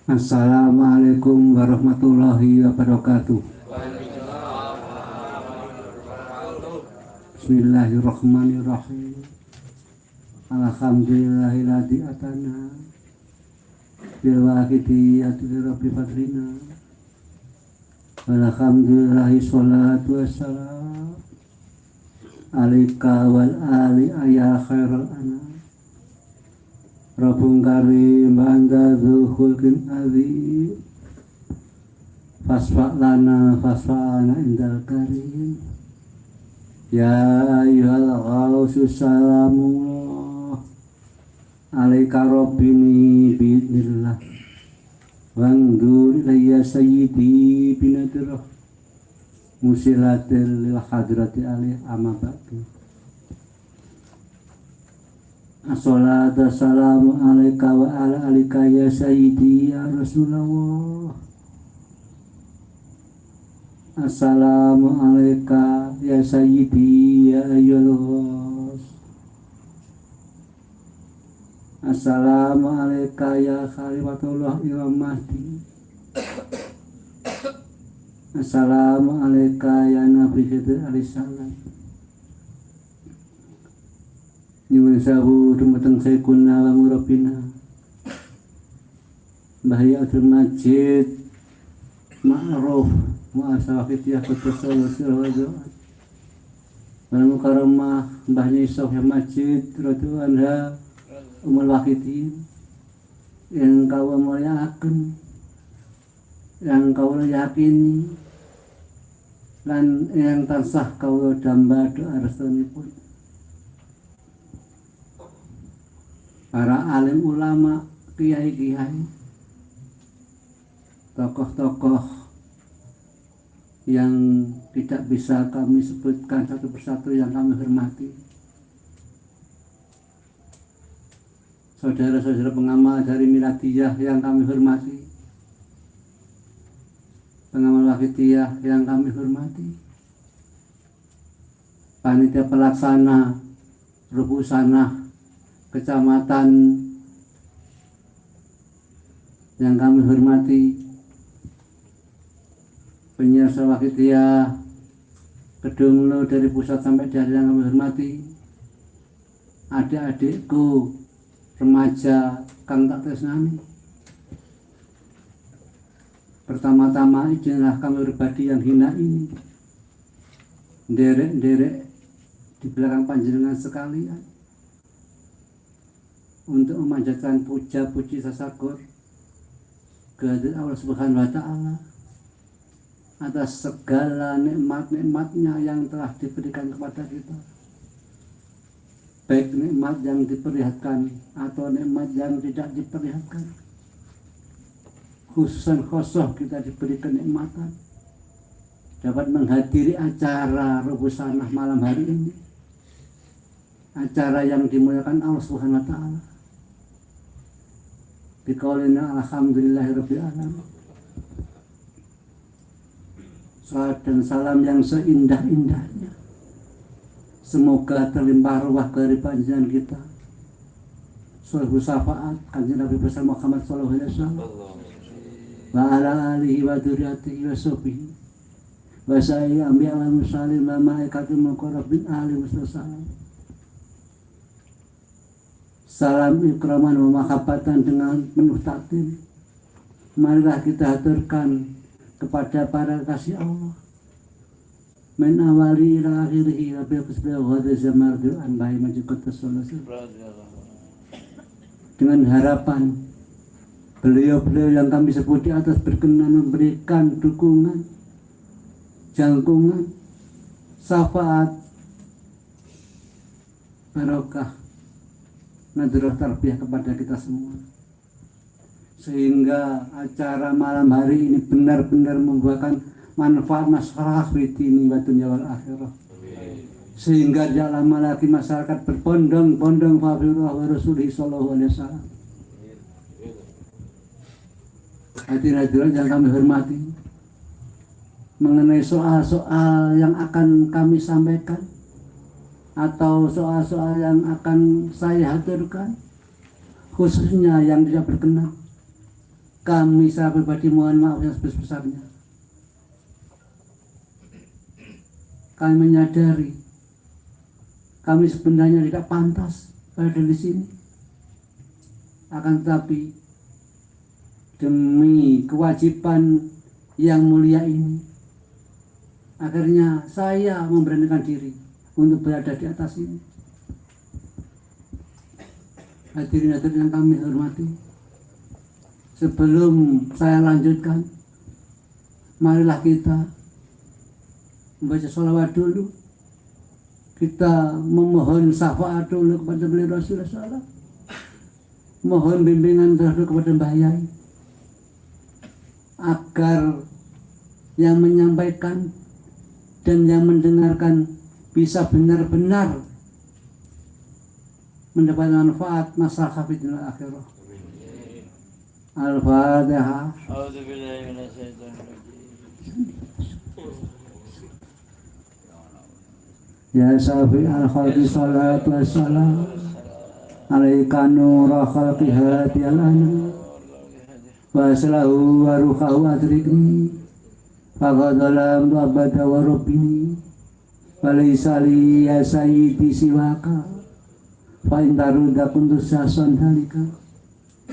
Assalamualaikum warahmatullahi wabarakatuh. Bismillahirrahmanirrahim. Alhamdulillahilladzi atana bil wahidi atil rabbi fadrina. Alhamdulillahi sholatu wassalam alaika wal ali ya khairal anam. Rabbun karim banda dzulkhulqin azim. Fasfa'lana fasfa'ana indal karim. Ya ayyuhal ghausus salamullah alaika rabbini bi'idnillah wangdur ilayya sayyidi binadirah musilatil lil hadrati alih amma ba'du. Assalatu wassalamu alaika wa ala alika ya sayyidi ya Rasulullah. Assalamu alaika ya sayyidi ya ayyuhal. Assalamu alaika ya khalifatullah ila mahdi. Assalamu alaika ya nabi Khidir alaihissalam. Nyuwun sewu dumateng sayyidina wa murabbina Bahayatul Majid Ma'ruf Mu'asafitiyah Kutusul Sirwajah Wal Mukarramah Mbah Nyisof Majid Radhu Anha Umul Waqidin yang kau muliakan, yang kau yakini, dan yang tansah kau damba doa restanipun para alim ulama, kiai-kiai, tokoh-tokoh yang tidak bisa kami sebutkan satu persatu yang kami hormati, saudara-saudara pengamal dari Miladiyah yang kami hormati, pengamal Waqidiyah yang kami hormati, panitia pelaksana Rubusanah Kecamatan yang kami hormati, penyiar Waqidiyah Gedung Lo dari pusat sampai daerah yang kami hormati, adik-adikku remaja kang tak tresnani. Pertama-tama izinlah kami berbadi yang hina ini, derek-derek di belakang panjenengan sekalian, untuk memanjatkan puja-puji tasakur kehadirat Allah Subhanahu wa Ta'ala atas segala nikmat-nikmatnya yang telah diberikan kepada kita, baik nikmat yang diperlihatkan atau nikmat yang tidak diperlihatkan. Khususan khosoh kita diberi kenikmatan dapat menghadiri acara Rubusanah malam hari ini, acara yang dimuliakan Allah Subhanahu wa Ta'ala. Biqaulina alhamdulillahirabbil alamin. Salat dan salam yang seindah-indahnya semoga terlimpah ruah dari panjenengan kita, Shallahul Syafaat Kanjeng Nabi besar Muhammad sallallahu alaihi wasallam, wa ala alihi wa dzurriyyatihi wa sahbihi wa sayyidil anbiya wal mursalin wa malaikatil muqarrabin alaihi wasallam. Salam ikraman wa mahabbatan dengan penuh takdim. Marilah kita haturkan kepada para kasih Allah, min awali ila akhirihi wabil kusbih wa zamardu an bayi majikut solusi, dengan harapan beliau-beliau yang kami sebut di atas berkenan memberikan dukungan, jangkungan, syafaat, barokah, nadrah tarbiyah kepada kita semua, sehingga acara malam hari ini benar-benar membuahkan manfaat masyarakat di dini wa dunya wal akhirah, sehingga tidak lama lagi masyarakat berbondong-bondong fa'firullah wa rasulihi sallallahu alaihi wasallam. Hadirin yang kami hormati, mengenai soal-soal yang akan kami sampaikan atau soal-soal yang akan saya haturkan, khususnya yang tidak berkenan, kami secara pribadi mohon maaf yang sebesar-besarnya. Kami menyadari kami sebenarnya tidak pantas berada di sini. Akan tetapi demi kewajiban yang mulia ini, akhirnya saya memberanikan diri untuk berada di atas ini. Hadirin-hadirin yang kami hormati, sebelum saya lanjutkan, marilah kita membaca sholawat dulu. Kita memohon syafaat dulu kepada beliau Rasulullah SAW. Mohon bimbingan terhadap kepada Mbah Yai, agar yang menyampaikan dan yang mendengarkan bisa benar-benar mendapat manfaat masalah di dunia akhirah. Al-Fatihah. Ya Syafi al-Khalqi salatu wassalam alaika nura khalqi hadiyal anam wa salahu wa ruhahu adrikni faqadalam abada wa rabbini wa laysa li ya sayyidi siwaka fa intaruda kuntus sason halika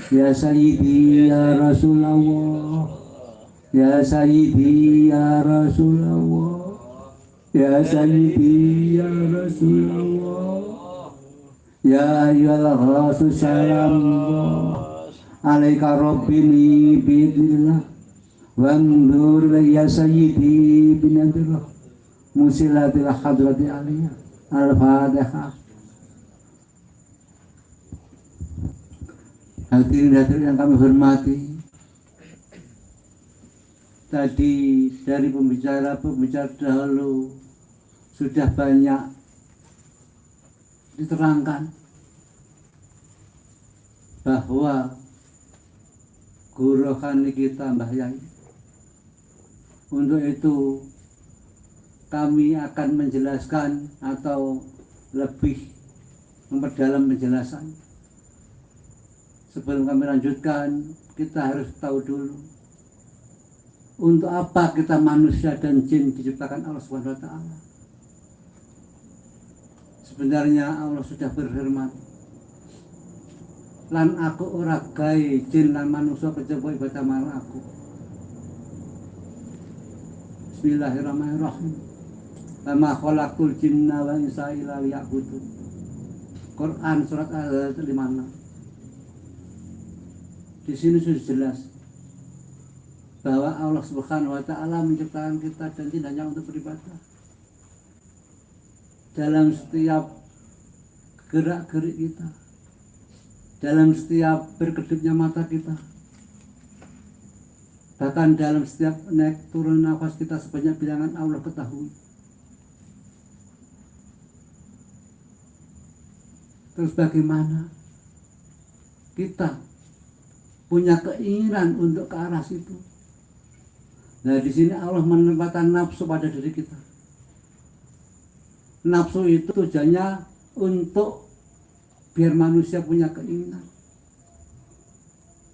ya sayyidi ya Rasulullah ya sayyidi ya Rasulullah ya sayyidi ya Rasulullah ya ayyuhal ghasu salam alaika rabbini bi'idnillah wandur ya sayyidi binadillah musilatil hadrati aliyah. Al-Fatihah. Hadirin-hadirin yang kami hormati, tadi dari pembicara dahulu sudah banyak diterangkan bahwa guru rohani kita Mbah Yai. Untuk itu kami akan menjelaskan atau lebih memperdalam penjelasan. Sebelum kami lanjutkan, kita harus tahu dulu untuk apa kita manusia dan jin diciptakan Allah Subhanahu wa taala. Sebenarnya Allah sudah berfirman, lan aku ora gawe jin lan manusia kejaba ibadah marang aku. Bismillahirrahmanirrahim. Lama khalaqul jinna wal insa illa liya'budun. Quran surat Al-56. Di sini sudah jelas bahwa Allah Subhanahu wa taala menciptakan kita dan tidak hanya untuk beribadah. Dalam setiap gerak-gerik kita, dalam setiap berkedipnya mata kita, bahkan dalam setiap naik turun nafas kita, sebanyak bilangan Allah ketahui. Terus bagaimana kita punya keinginan untuk ke arah situ? Nah, di sini Allah menempatkan nafsu pada diri kita. Nafsu itu tujuannya untuk biar manusia punya keinginan.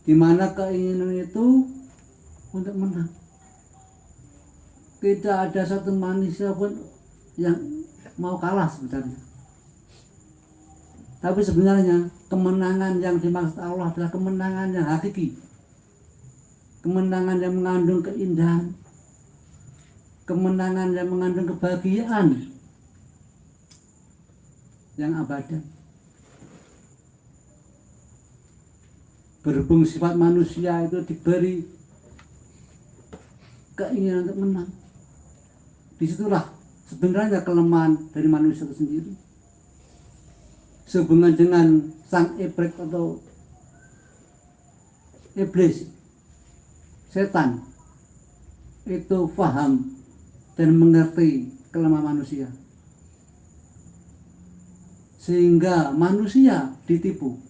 Di mana keinginan itu untuk menang. Tidak ada satu manusia pun yang mau kalah sebenarnya. Tapi sebenarnya kemenangan yang dimaksud Allah adalah kemenangan yang hakiki. Kemenangan yang mengandung keindahan. Kemenangan yang mengandung kebahagiaan yang abadan. Berhubung sifat manusia itu diberi keinginan untuk menang. Disitulah sebenarnya kelemahan dari manusia itu sendiri. Sehubungan dengan sang iblis atau iblis, setan, itu paham dan mengerti kelemahan manusia, sehingga manusia ditipu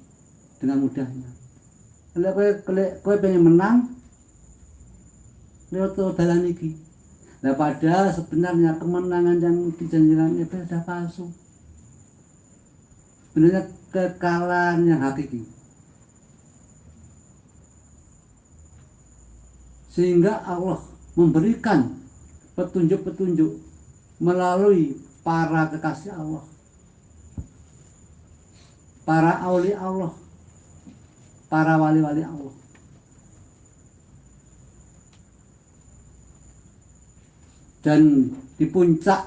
dengan mudahnya. Kalau pengen menang, lewat dalan iki. Nah, padahal sebenarnya kemenangan yang dijanjikan iblis adalah palsu. Sebenarnya kekalahan yang hakiki. sehingga Allah memberikan petunjuk-petunjuk melalui para kekasih Allah, para aulia Allah, para wali-wali Allah. Dan di puncak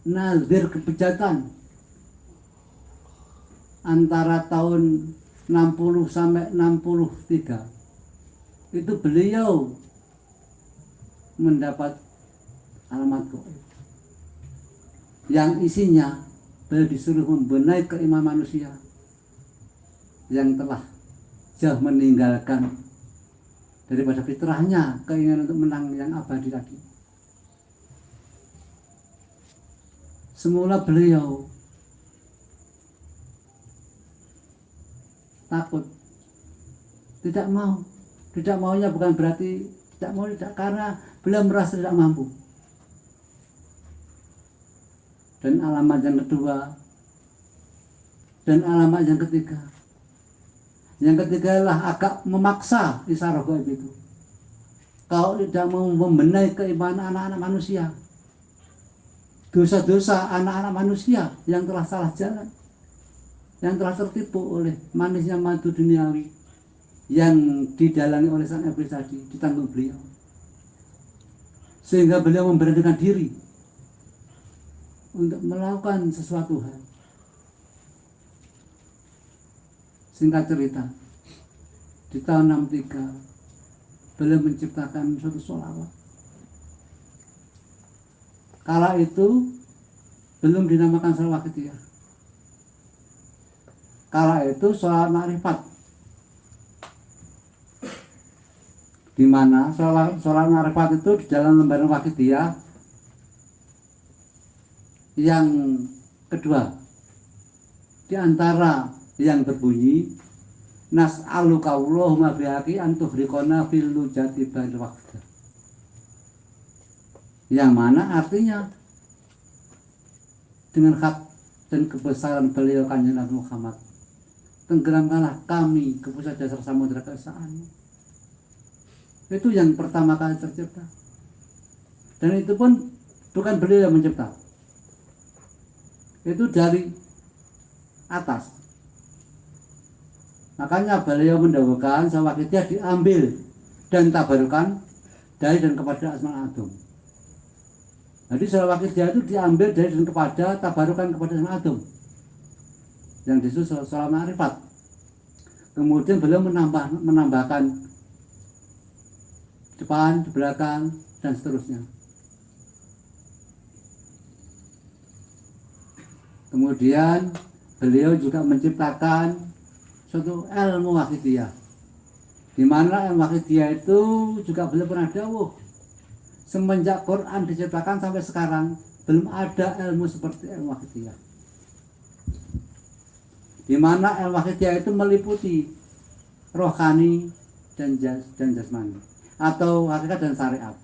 nazir kebejatan antara tahun 60 sampai 63 itu beliau mendapat alamat gaib yang isinya beliau disuruh membenahi keimanan manusia yang telah jauh meninggalkan daripada fitrahnya keinginan untuk menang yang abadi tadi. Semula beliau takut, tidak maunya bukan berarti tidak mau, tidak, karena beliau merasa tidak mampu. Dan alamat yang kedua dan alamat yang ketiga, adalah agak memaksa isyarat gaib itu. Kalau tidak mau membenahi keimanan anak-anak manusia, dosa-dosa anak-anak manusia yang telah salah jalan, yang telah tertipu oleh manisnya madu duniawi yang didalangi oleh sang iblis tadi, ditanggung beliau, sehingga beliau memberanikan diri untuk melakukan sesuatu hal. Singkat cerita, di tahun 63 beliau menciptakan suatu sholawat. Kala itu belum dinamakan sholawat Wakidiyah. Kala itu sholawat Ma'rifat, di mana sholawat Ma'rifat itu di dalam lembaran Wakidiyah yang kedua di antara yang berbunyi nas'aluka Allahumma bihaqi antuhrikona fil lujati ba'da waqta, yang mana artinya dengan hak dan kebesaran beliau Kanjeng Nabi Muhammad, tenggelamkanlah kami ke pusat dasar samudera keesaanmu. Itu yang pertama kali tercipta, dan itu pun bukan beliau yang mencipta, itu dari atas. Makanya beliau mendahulukan sholawat Wakidiyah diambil dan tabarukan dari dan kepada Asmaul A'dzam. Jadi sholawat Wakidiyah itu diambil dari dan kepada, tabarukan kepada Asmaul A'dzam, yang disusul sholawat Ma'rifat. Kemudian beliau menambahkan depan, di belakang, dan seterusnya. Kemudian beliau juga menciptakan suatu ilmu Wakidiyah, di mana ilmu Wakidiyah itu juga beliau pernah dawuh, semenjak Quran diciptakan sampai sekarang belum ada ilmu seperti ilmu Wakidiyah, di mana ilmu Wakidiyah itu meliputi rohani dan jasmani, atau hakikat dan syariat.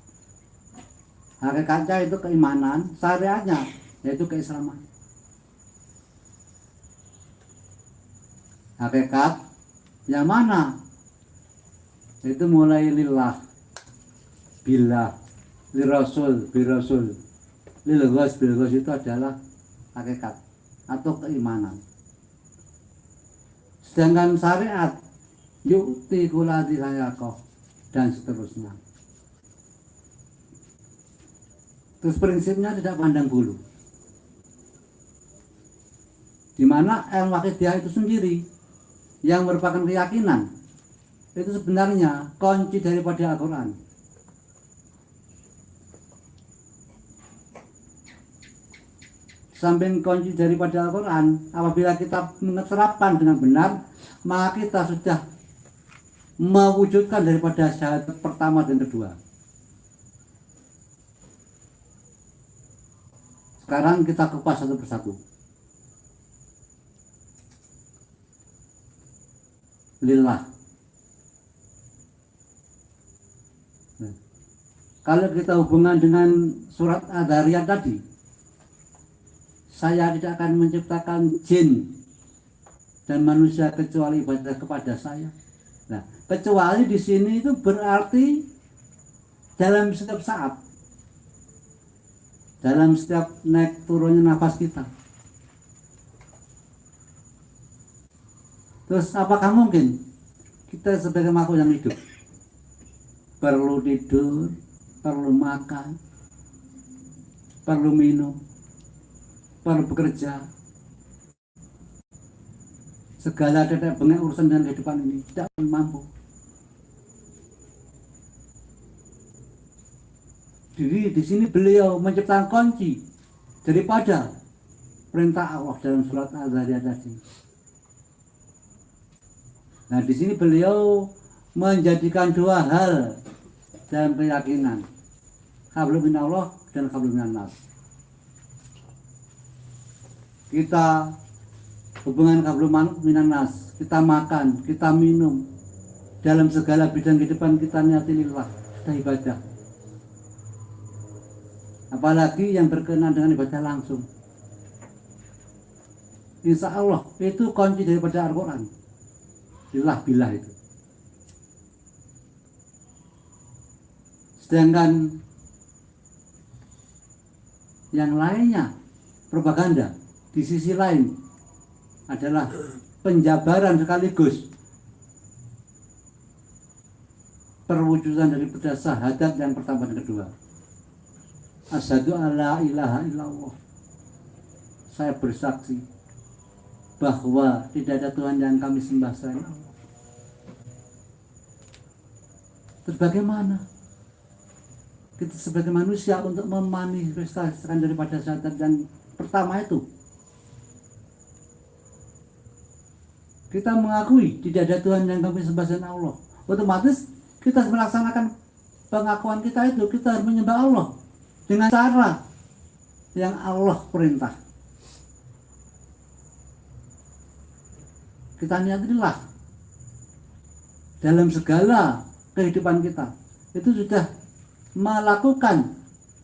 Hakikatnya itu keimanan, syariatnya yaitu keislaman. Hakikat yang mana? Itu mulai lillah, billah, lirasul, birasul, lilghos, bilghos, itu adalah hakikat atau keimanan. Sedangkan syariat yukti kulati hayakoh dan seterusnya. Terus prinsipnya tidak pandang bulu, di mana ilmu Wakidiyah itu sendiri yang merupakan keyakinan, itu sebenarnya kunci daripada Al-Quran. Samping kunci daripada Al-Quran, apabila kita menerapkan dengan benar, maka kita sudah mewujudkan daripada syahadat pertama dan kedua. Sekarang kita kupas satu persatu. Lillah. Kalau kita hubungan dengan surat Ad-Dhariyat tadi, saya tidak akan menciptakan jin dan manusia kecuali ibadah kepada saya. Nah, kecuali di sini itu berarti dalam setiap saat, dalam setiap naik turunnya nafas kita. Terus apakah mungkin kita sebagai makhluk yang hidup perlu tidur, perlu makan, perlu minum, perlu bekerja, segala tetek bengek urusan dengan kehidupan ini tidak mampu. Jadi di sini beliau menciptakan kunci daripada perintah Allah dalam surat Al-Zariyat tadi. Nah, di sini beliau menjadikan dua hal dalam keyakinan, hablum minallah dan hablum minannas. Kita hubungan hablum minannas, kita makan, kita minum, dalam segala bidang kehidupan kita niati lillah, kita ibadah. Apalagi yang berkenaan dengan ibadah langsung. Insya Allah itu kunci daripada Al-Quran. Lillah billah itu. Sedangkan yang lainnya, propaganda, di sisi lain adalah penjabaran sekaligus perwujudan daripada syahadat yang pertama dan kedua. Asyhadu alla ilaha illallah. Saya bersaksi bahwa tidak ada Tuhan yang kami sembah selain Allah. Terus bagaimana kita sebagai manusia untuk memanifestasikan daripada syahadat yang pertama itu? Kita mengakui tidak ada Tuhan yang kami sembah selain Allah. Otomatis kita melaksanakan pengakuan kita itu, kita harus menyembah Allah dengan cara yang Allah perintah. Kita niatilah dalam segala kehidupan kita itu sudah melakukan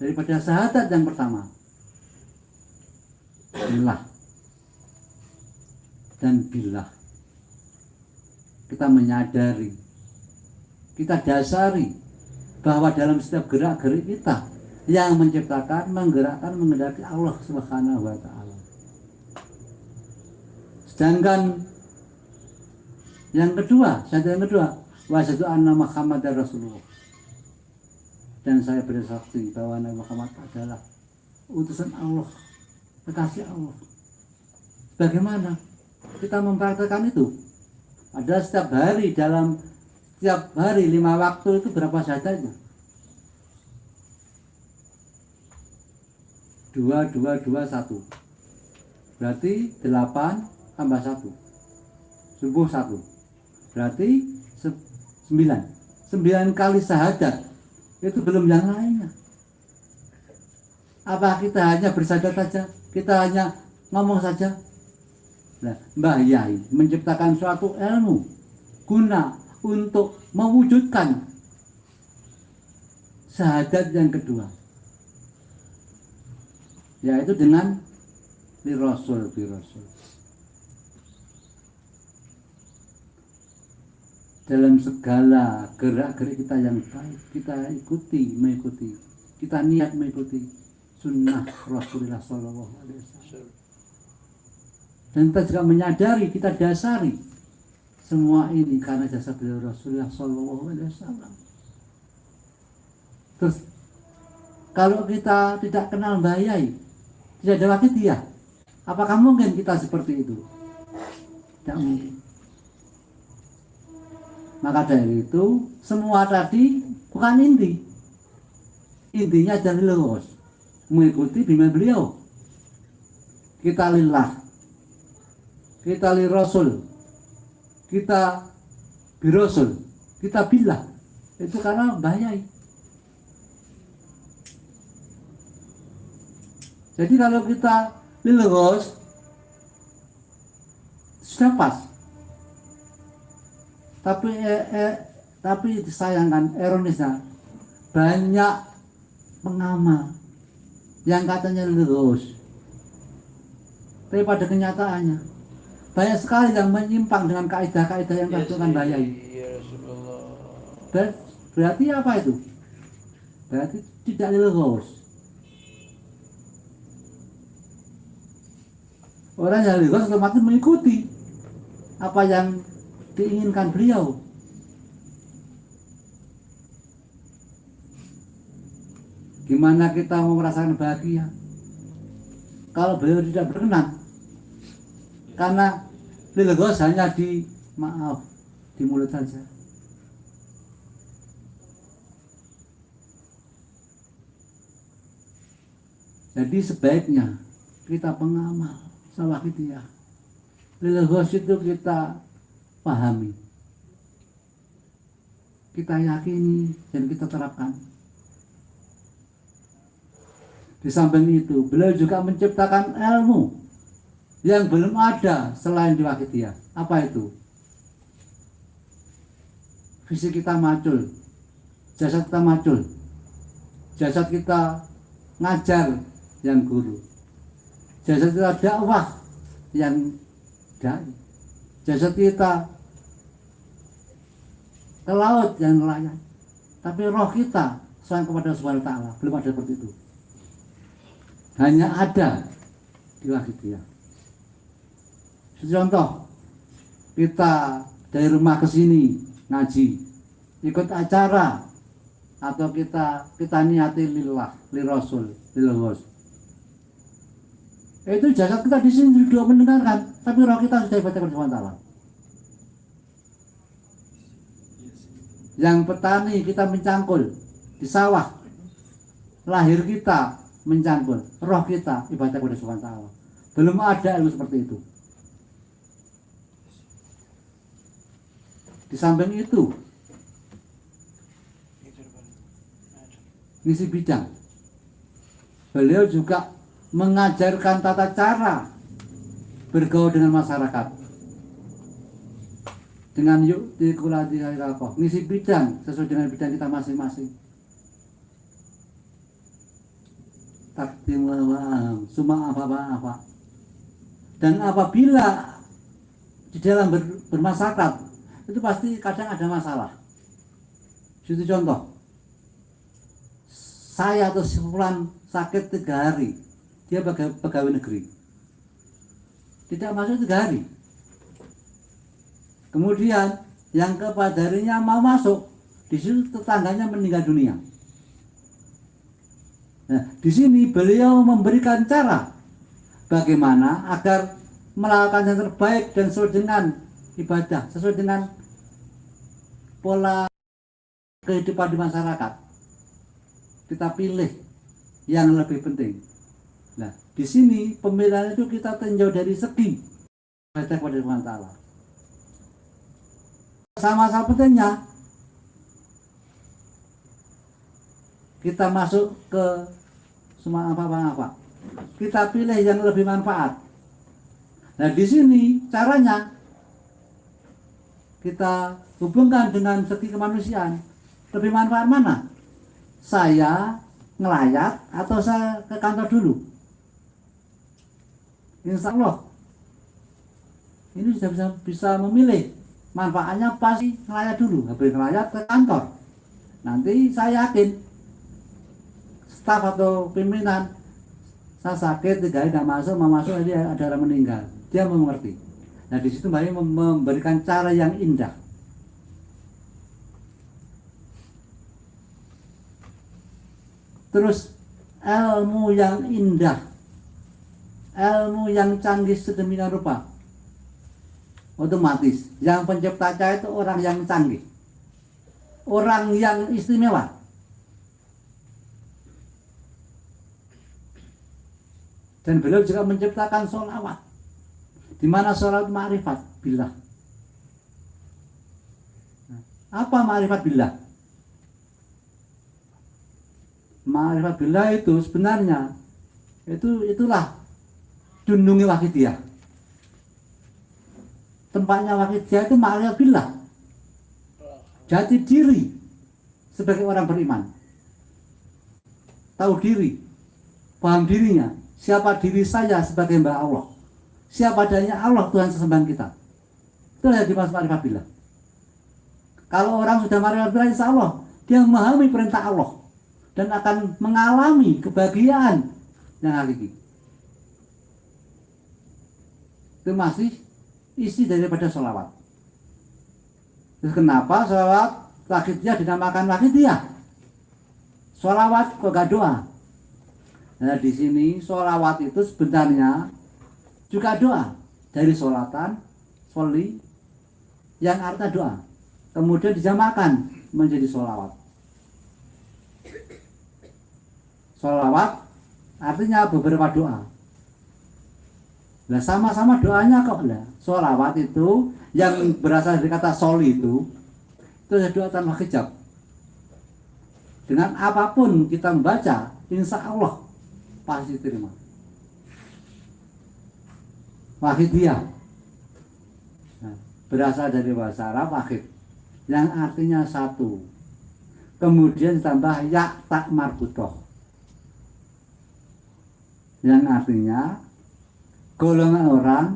daripada syahadat yang pertama, billah dan billah. Kita menyadari, kita dasari bahwa dalam setiap gerak-gerik kita yang menciptakan, menggerakkan, mengendaki Allah Subhanahu wa ta'ala. Sedangkan yang kedua, syahadat yang kedua, wa asyhadu anna Muhammadar Rasulullah. Dan saya bersaksi bahwa Nabi Muhammad adalah utusan Allah, kekasih Allah. Bagaimana kita mempraktikkan itu? Ada setiap hari, dalam setiap hari 5 waktu itu berapa syahadatnya? 2, 2, 2, 1. Berarti 8 tambah 1. Subuh 1. Berarti 9. 9 kali syahadat. Itu belum yang lainnya. Apa kita hanya bersyahadat saja? Kita hanya ngomong saja? Nah, Mbah Yai menciptakan suatu ilmu guna untuk mewujudkan syahadat yang kedua, yaitu dengan birasul. Dalam segala gerak-gerik kita yang baik, kita mengikuti, kita niat mengikuti sunnah Rasulullah SAW. Dan kita juga menyadari, kita dasari semua ini karena jasa beliau Rasulullah SAW. Terus kalau kita tidak kenal Mbah Yai, tidak ada wakidiyah, apakah mungkin kita seperti itu? Tidak mungkin. Maka dari itu semua tadi bukan inti. Intinya adalah lurus, mengikuti bimbingan beliau. Kita lillah, kita li Rasul, kita birasul, kita billah. Itu karena Mbah Yai. Jadi kalau kita lilurus sudah pas. Tapi disayangkan, ironisnya banyak pengamal yang katanya lurus, tapi pada kenyataannya banyak sekali yang menyimpang dengan kaidah-kaidah yang dilakukan Mbah Yai. Berarti apa itu? berarti tidak logos. Orang yang logos otomatis mengikuti apa yang diinginkan beliau. Gimana kita mau merasakan bahagia kalau beliau tidak berkenan? Karena logos hanya di mulut saja. Jadi sebaiknya kita pengamal sawakitiah. Logos itu kita pahami, kita yakini dan kita terapkan. Di samping itu, beliau juga menciptakan ilmu yang belum ada selain di Wakitiah. Apa itu? Fisik kita macul, jasad kita macul, jasad kita ngajar yang guru, jasad kita dakwah yang dai, jasad kita ke laut yang nelayan. Tapi roh kita sayang kepada Subhanahu wa Ta'ala belum ada seperti itu. Hanya ada di Wakitiah. Contoh, kita dari rumah ke sini ngaji, ikut acara, atau kita niati lillah, li rasul, lillah. Itu jasad kita di sini duduk mendengarkan, tapi roh kita sudah ibadah kepada Subhanahu wa Ta'ala. Yang petani kita mencangkul di sawah, lahir kita mencangkul, roh kita ibadah kepada Subhanahu wa Ta'ala. Belum ada ilmu seperti itu. Di samping itu, ngisi bidang, beliau juga mengajarkan tata cara bergaul dengan masyarakat. Dengan yuk dikulati ngisi bidang sesuai dengan bidang kita masing-masing. Takdim semua apa. Dan apabila di dalam bermasyarakat itu pasti kadang ada masalah. Itu contoh, saya atau sebulan sakit 3 hari, dia pegawai negeri, tidak masuk 3 hari. Kemudian yang kepada darinya mau masuk, di situ tetangganya meninggal dunia. Nah, di sini beliau memberikan cara bagaimana agar melakukan yang terbaik dan sesuai dengan ibadah, sesuai dengan pola kehidupan di masyarakat. Kita pilih yang lebih penting. Nah, di sini pemilihan itu kita tinjau dari segi ibadah kepada Tuhan Ta'ala. Sama-sama pentingnya kita masuk ke semua apa. Kita pilih yang lebih manfaat. Nah, di sini caranya kita hubungkan dengan segi kemanusiaan. Lebih manfaat mana? Saya ngelayat atau saya ke kantor dulu? Insya Allah ini sudah bisa memilih. Manfaatnya pasti ngelayat dulu, habis ngelayat ke kantor. Nanti saya yakin staf atau pimpinan, saya sakit 3 hari tidak masuk, mau masuk ada orang meninggal, dia mengerti. Nah, di situ Mbak memberikan cara yang indah. Terus ilmu yang indah, ilmu yang canggih sedemikian rupa, otomatis yang penciptanya itu orang yang canggih, orang yang istimewa. Dan beliau juga menciptakan sholawat, di mana sholawat ma'rifat billah. Apa ma'rifat billah? Ma'rifat billah itu sebenarnya itulah dundungi Wakitiah. Tempatnya Wakitiah itu ma'rifat billah, jati diri sebagai orang beriman, tahu diri, paham dirinya, siapa diri saya sebagai hamba Allah, siapa adanya Allah Tuhan sesembahan kita. Itu yang dimaksud ma'rifat billah. Kalau orang sudah ma'rifat billah, insya Allah dia memahami perintah Allah, dan akan mengalami kebahagiaan yang hakiki. Itu masih isi daripada sholawat. Terus kenapa sholawat wakidiyah dinamakan wakidiyah? Sholawat kok gak doa? Nah di sini sholawat itu sebenarnya juga doa dari sholatan, sholi yang artinya doa. Kemudian dijamakan menjadi sholawat. Sholawat artinya beberapa doa. Nah sama-sama doanya kok lah. Sholawat itu yang berasal dari kata soli itu ada doa tanpa hijab. Dengan apapun kita membaca, insya Allah pasti terima. Wahidiyah nah, berasal dari bahasa Arab wahid yang artinya satu. Kemudian ditambah ya tak marbutoh yang artinya golongan orang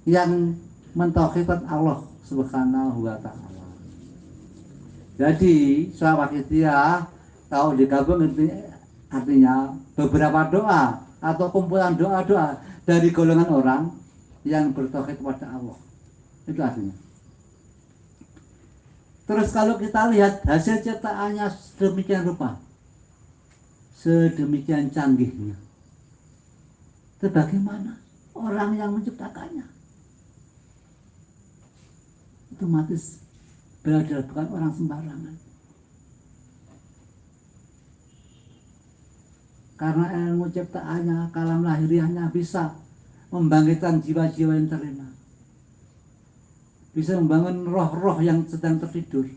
yang mentauhidkan Allah Subhanahu wa ta'ala. Jadi sholawat wakidiyah kalau digabung artinya beberapa doa atau kumpulan doa-doa dari golongan orang yang bertauhid kepada Allah. Itu artinya. Terus kalau kita lihat hasil ciptaannya sedemikian rupa, sedemikian canggihnya, itu bagaimana orang yang menciptakannya? Otomatis beliau bukan orang sembarangan. Karena ilmu ciptaannya, kalam lahiriahnya bisa membangkitkan jiwa-jiwa yang terlena. Bisa membangun roh-roh yang sedang tertidur.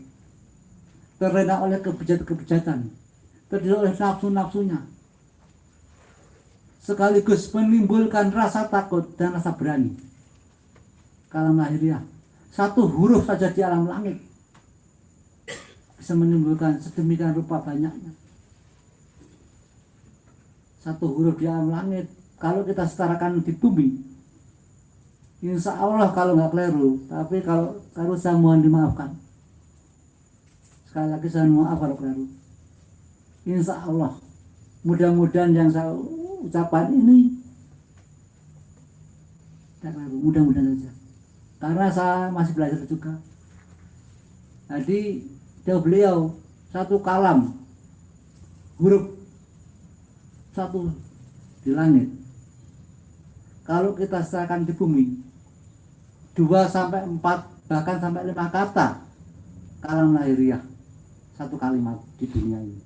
Terlena oleh kebejatan-kebejatan. Tertidur oleh nafsu-nafsunya. Sekaligus menimbulkan rasa takut dan rasa berani. Kalam lahiriah. Satu huruf saja di alam langit bisa menimbulkan sedemikian rupa banyaknya. Satu huruf di alam langit kalau kita setarakan di bumi, insya Allah kalau nggak keliru, tapi kalau saya mohon dimaafkan. Sekali lagi saya mohon maaf kalau keliru. Insya Allah mudah-mudahan yang saya ucapkan ini tidak keliru, mudah-mudahan saja. Karena saya masih belajar juga. Jadi beliau satu kalam huruf satu di langit. Kalau kita serahkan di bumi 2 sampai 4 bahkan sampai 5 kata kalam lahiriah satu kalimat di dunia ini.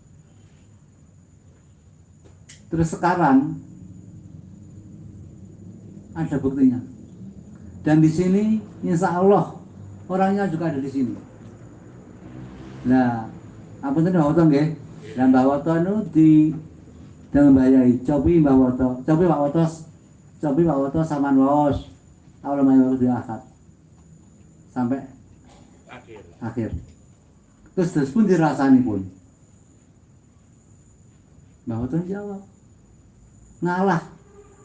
Terus sekarang ada buktinya. Dan di sini insya Allah orangnya juga ada di sini. Nah, apa itu Mbah Woto nggih? Lah Mbah Woto itu di dengan bayai cobi Mbah Woto. Cobi Mbah Woto sama waos. Allah maha di akad. Sampai akhir. Terus pun dirasani pun. Mbah Woto jawab.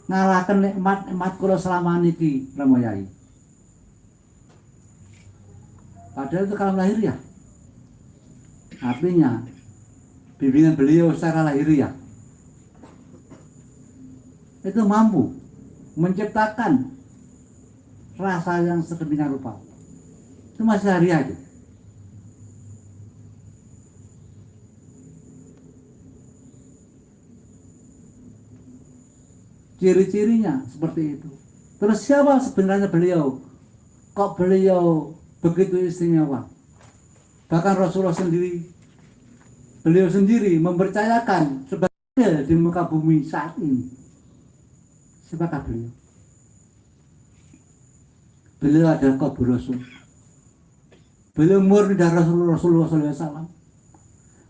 Ngalahkan nikmat kula selama niki Ramayai. Padahal itu kalam lahiriah. Artinya bimbingan beliau secara lahiriah itu mampu menciptakan rasa yang sedemikian rupa. Itu masih lahiriah itu. Ciri-cirinya seperti itu. Terus siapa sebenarnya beliau? Kok beliau begitu istimewa? Bahkan Rasulullah sendiri, beliau sendiri mempercayakan sebagai di muka bumi saat ini. Siapakah beliau? Beliau adalah Qabul Rasul. Beliau murni dari Rasulullah SAW.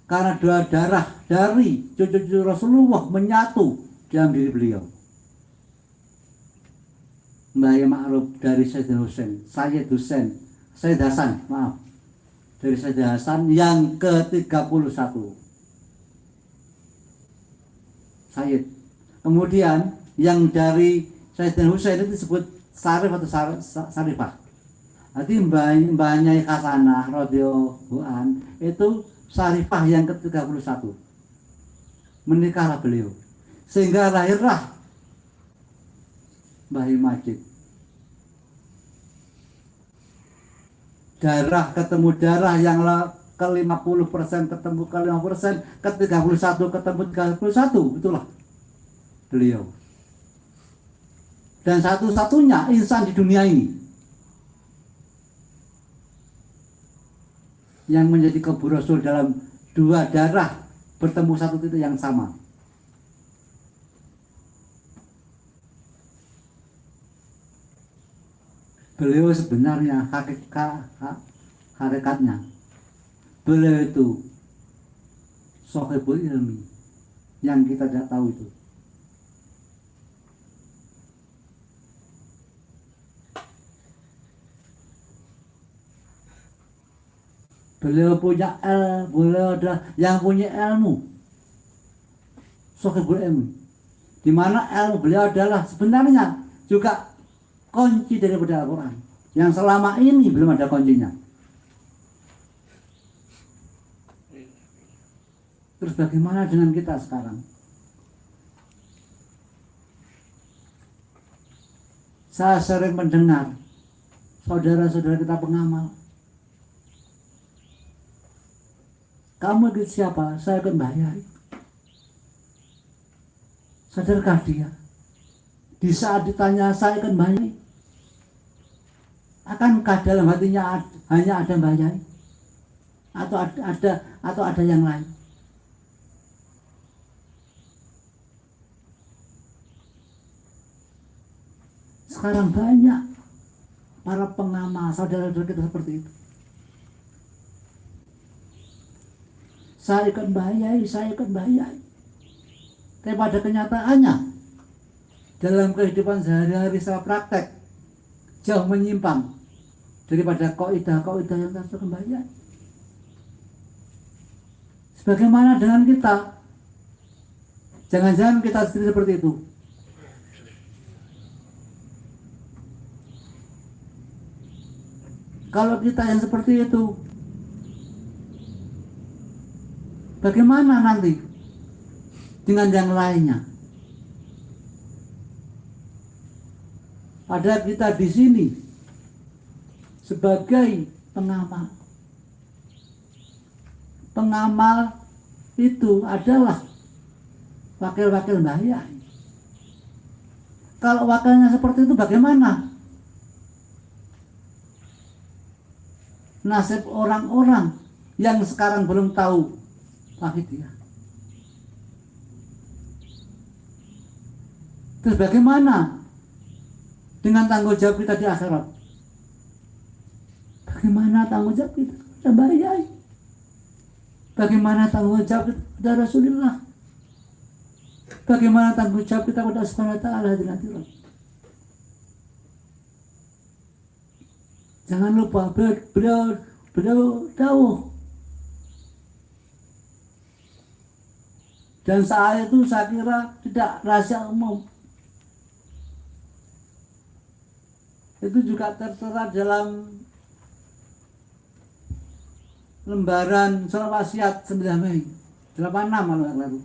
Karena dua darah dari cucu-cucu Rasulullah menyatu dalam diri beliau. Mbah Ma'ruf dari Sayyid Hasan, maaf. Dari Sayyid Hasan yang ke-31. Sayyid. Kemudian yang dari Sayyid Husain itu disebut Sarif atau Sarifah. Nanti Mbah Nyai Hasanah radhiyallahu an itu Sarifah yang ke-31. menikahlah beliau. Sehingga lahirlah Mbah Majid. Darah ketemu darah, yang ke 50% ketemu ke 50%, ke 31 ketemu 31, itulah beliau. Dan satu-satunya insan di dunia ini yang menjadi Qabu Rasul dalam dua darah bertemu satu titik yang sama. Beliau sebenarnya hakikatnya beliau itu sohibul ilmi yang kita tidak tahu itu. Beliau punya beliau adalah yang punya ilmu, sohibul ilmi, di mana ilmu beliau adalah sebenarnya juga kunci daripada Al-Quran yang selama ini belum ada kuncinya. Terus bagaimana dengan kita sekarang? Saya sering mendengar saudara-saudara kita pengamal, kamu ikut siapa? Saya ikut Mbah Yai. Sadarkah dia? Di saat ditanya saya ikut Mbah Yai, akankah dalam hatinya hanya ada Mbah Yai? Atau ada yang lain? Sekarang banyak para pengamal saudara-saudara kita seperti itu. Saya ikut Mbah Yai, saya ikut Mbah Yai. Tapi pada kenyataannya dalam kehidupan sehari-hari saya praktek jauh menyimpang daripada kaidah-kaidah yang tersusun Mbah Yai. Sebagaimana dengan kita, jangan-jangan kita sendiri seperti itu. Kalau kita yang seperti itu, bagaimana nanti dengan yang lainnya? Ada kita di sini sebagai pengamal. Pengamal itu adalah wakil-wakil Mbah Yai. Kalau wakilnya seperti itu, bagaimana nasib orang-orang yang sekarang belum tahu Wahidiyah? Terus bagaimana dengan tanggung jawab kita di akhirat? Bagaimana tanggung jawab kita kepada Mbah Yai? Bagaimana tanggung jawab kita kepada Rasulullah? Bagaimana tanggung jawab kita kepada Subhanahu wa Ta'ala di akhirat? Jangan lupa beliau tahu. Dan saat itu saya kira tidak rahasia umum. Itu juga tertera dalam lembaran surat wasiat 9 Mei 86 malam yang lalu.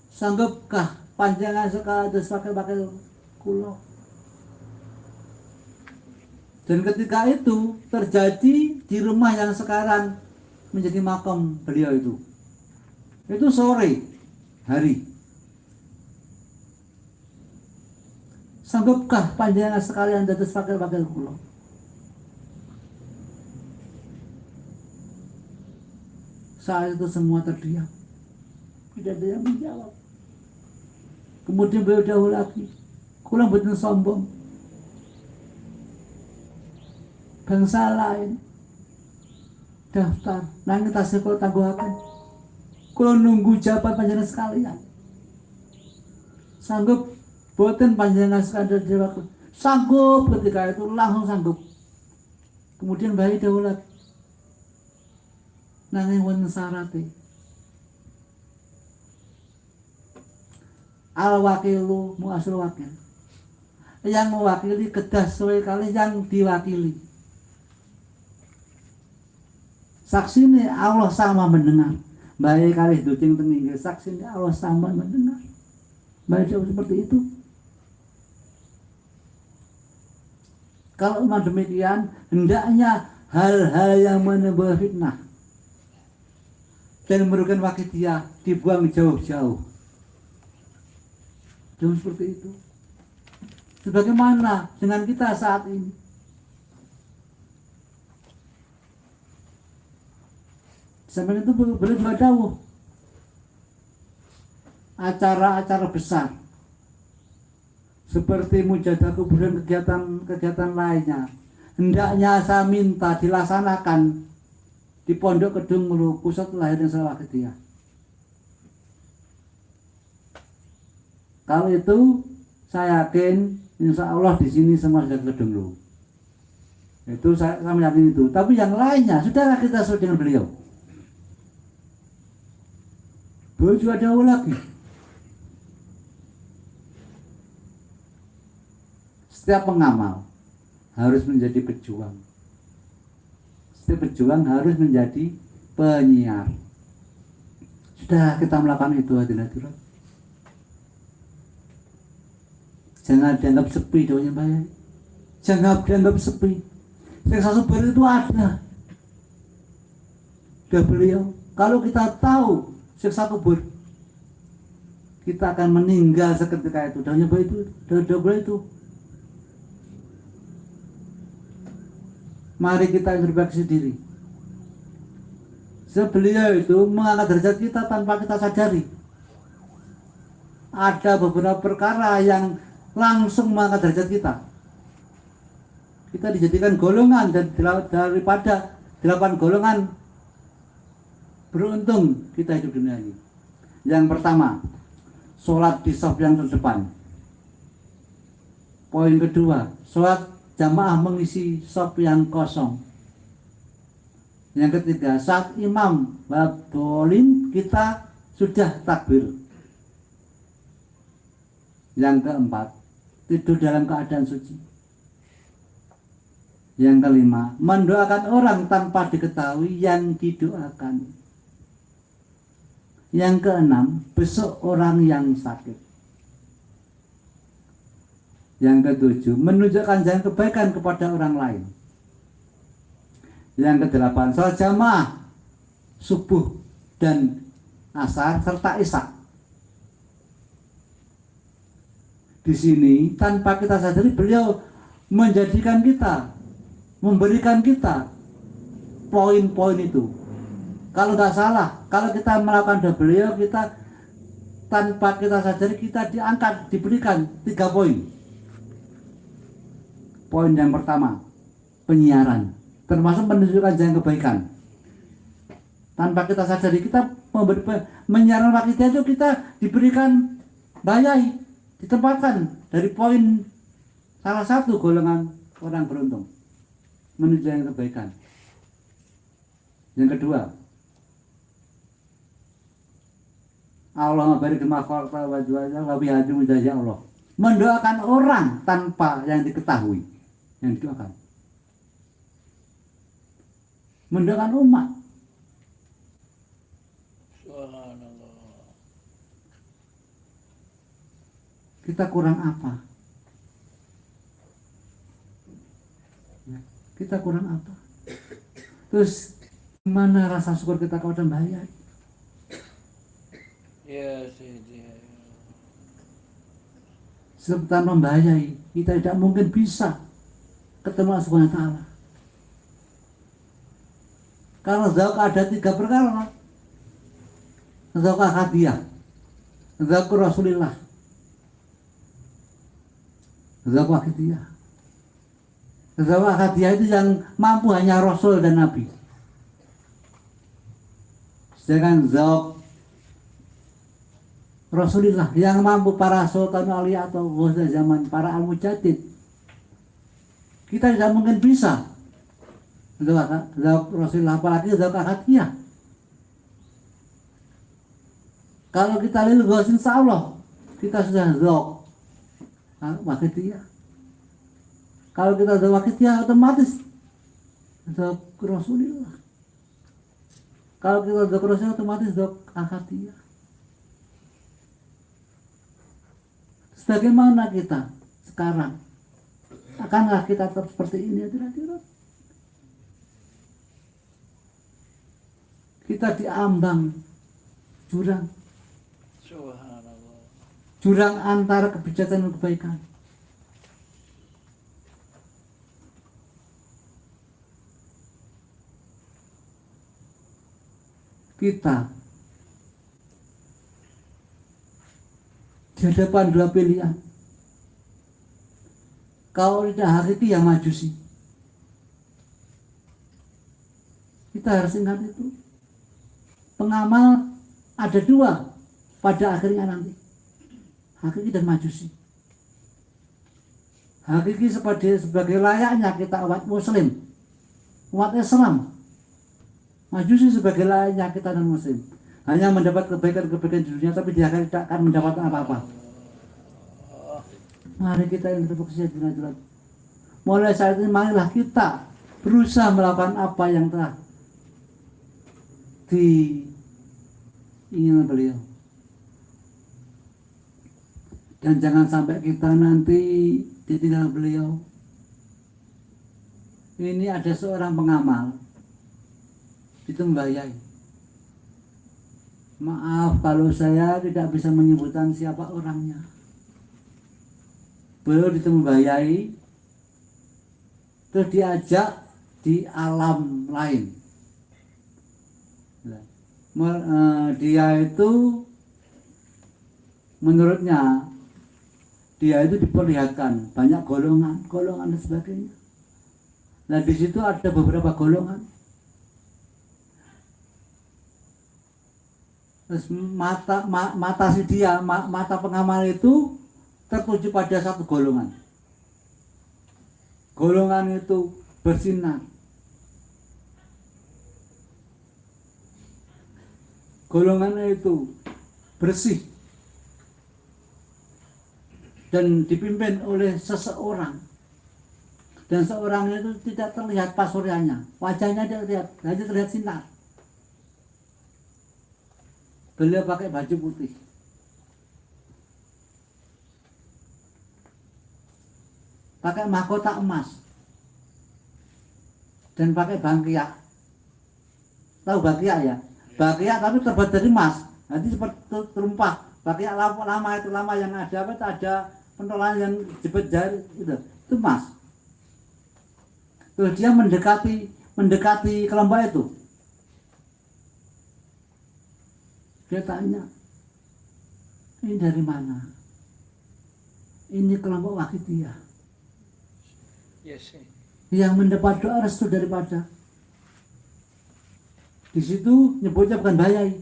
Sanggupkah panjangan sekali pakai kulo? Dan ketika itu terjadi di rumah yang sekarang menjadi makam beliau itu sore hari. Sanggupkah panjangan sekalian dados pakai kulo? Saat itu semua terdiam, tidak ada yang menjawab. Kemudian beliau jauh lagi, kulo mboten sombong, bangsa lain daftar nanging tasih kula tangguhaken. Kula nunggu jawaban panjenengan sekalian. Sanggup boten panjenengan sekalian jawab? Sanggup, ketika itu langsung sanggup. Kemudian bayi daulat nanging wonten syarate. Al wakilu muasul wakil. Yang mewakili kedah sesuai kali yang diwakili. Saksi ini Allah sama mendengar, Baik kali ducing tenginggil saksi Allah sama mendengar. Baik seperti itu. Kalau memang demikian, hendaknya hal-hal yang menambah fitnah dan merugikan wakidiyah dibuang jauh-jauh. Jangan seperti itu. Sebagaimana dengan kita saat ini. Sampai itu boleh juga dawuh. Acara-acara besar seperti mujadah kuburan, kegiatan lainnya, hendaknya saya minta dilaksanakan di Pondok Kedung Mulu, pusat lahir dan Wakidiyah. Kalau itu saya yakin insya Allah di sini semua sudah Kedung Mulu. Itu saya yakin itu. Tapi yang lainnya sudahlah kita sesuai dengan beliau. Boleh juga jauh lagi. Setiap pengamal harus menjadi pejuang. Setiap pejuang harus menjadi penyiar. Sudah kita melakukan itu hadirin. Jangan dianggap sepi doanya baik. Jangan dianggap sepi. Siksa kubur itu ada. Sudah beliau. Kalau kita tahu siksa kubur, kita akan meninggal seketika itu. Doanya baik itu. Doanya itu. Mari kita introspeksi diri. Beliau itu mengangkat derajat kita tanpa kita sadari. Ada beberapa perkara yang langsung mengangkat derajat kita. Kita dijadikan golongan dan daripada 8 golongan beruntung kita hidup dunia ini. Yang pertama, sholat di shaf yang terdepan. Poin kedua, sholat jamaah mengisi shaf yang kosong. Yang ketiga, saat imam bolin kita sudah takbir. Yang keempat, tidur dalam keadaan suci. Yang kelima, mendoakan orang tanpa diketahui yang didoakan. Yang keenam, besok orang yang sakit. Yang ketujuh, menunjukkan jalan kebaikan kepada orang lain. Yang kedelapan, sholat jamaah subuh dan asar serta isya. Di sini tanpa kita sadari beliau menjadikan kita, memberikan kita poin-poin itu. Kalau nggak salah, kalau kita melakukan beliau, kita tanpa kita sadari kita diangkat, diberikan 3 poin. Poin yang pertama, penyiaran, termasuk menunjukkan jalan kebaikan. Tanpa kita sadari kita menyiarkan wakidiyah itu kita diberikan bayai, ditempatkan dari poin salah satu golongan orang beruntung menuju jalan kebaikan. Yang kedua, Allah barik ma khalaqta wa jalla wa bihaji mujazya Allah. Mendoakan orang tanpa yang diketahui. Yang didoakan, mendoakan umat. Kita kurang apa? Kita kurang apa? Terus mana rasa syukur kita kepada Mbah Yai? Ya, Sidi. Sebab tanpa Mbah Yai kita tidak mungkin bisa ketemu Allah Subhanahu wa Ta'ala. Karena zauk ada 3 perkara. Zauk hadiyah, zauk Rasulillah, zauk wakidiyah. Zauk hadiyah itu yang mampu hanya Rasul dan Nabi. Sedangkan zauk Rasulillah yang mampu para sultan aulia atau ghusa zaman, para al-mujaddid. Kita tidak mungkin bisa zauk Rasulullah, apalagi zauk hadiyah. Kalau kita lil ghaus, insya Allah kita sudah zauk wakidiyah. Kalau kita zauk wakidiyah, otomatis zauk Rasulullah. Kalau kita sudah crossing otomatis sudah akadiyah. Bagaimana kita sekarang? Akankah kita tetap seperti ini? Tidak. Kita diambang jurang. Jurang antara kebijakan dan kebaikan. Kita di hadapan dua pilihan. Kalau tidak hakiki yang majusi. Kita harus ingat itu. Pengamal ada dua pada akhirnya nanti. Hakiki dan majusi. Hakiki sebagai layaknya kita umat muslim, umat Islam. Majusi sebagai layaknya kita dan muslim. Hanya mendapat kebaikan-kebaikan di dunia, tapi dia tidak akan mendapatkan apa-apa. Mari kita yang berfokus di dunia. Mulai saat ini marilah kita berusaha melakukan apa yang telah diinginkan beliau. Dan jangan sampai kita nanti ditinggal beliau. Ini ada seorang pengamal di Tembayai. Maaf kalau saya tidak bisa menyebutkan siapa orangnya. Beliau di Tembayai, terus diajak di alam lain. Dia itu, menurutnya, dia itu diperlihatkan banyak golongan dan sebagainya. Nah di situ ada beberapa golongan. Terus mata si dia, mata pengamal itu tertuju pada satu golongan. Golongan itu bersinar. Golongan itu bersih. Dan dipimpin oleh seseorang. Dan seorang itu tidak terlihat pasuryanya. Wajahnya tidak terlihat, hanya terlihat sinar. Beliau pakai baju putih. Pakai mahkota emas. Dan pakai bangkiak. Tahu bangkiak ya? Bangkiak tapi terbuat dari emas. Nanti seperti terumpah. Bangkiak lama itu lama yang ada apa? Ada pentolan yang jepit jari itu emas. Terus dia mendekati kelompok itu. Dia tanya, ini dari mana? Ini kelompok Wakitiyah. Yes. Yang mendapat doa restu daripada. Di situ nyebutnya bukan Bayai.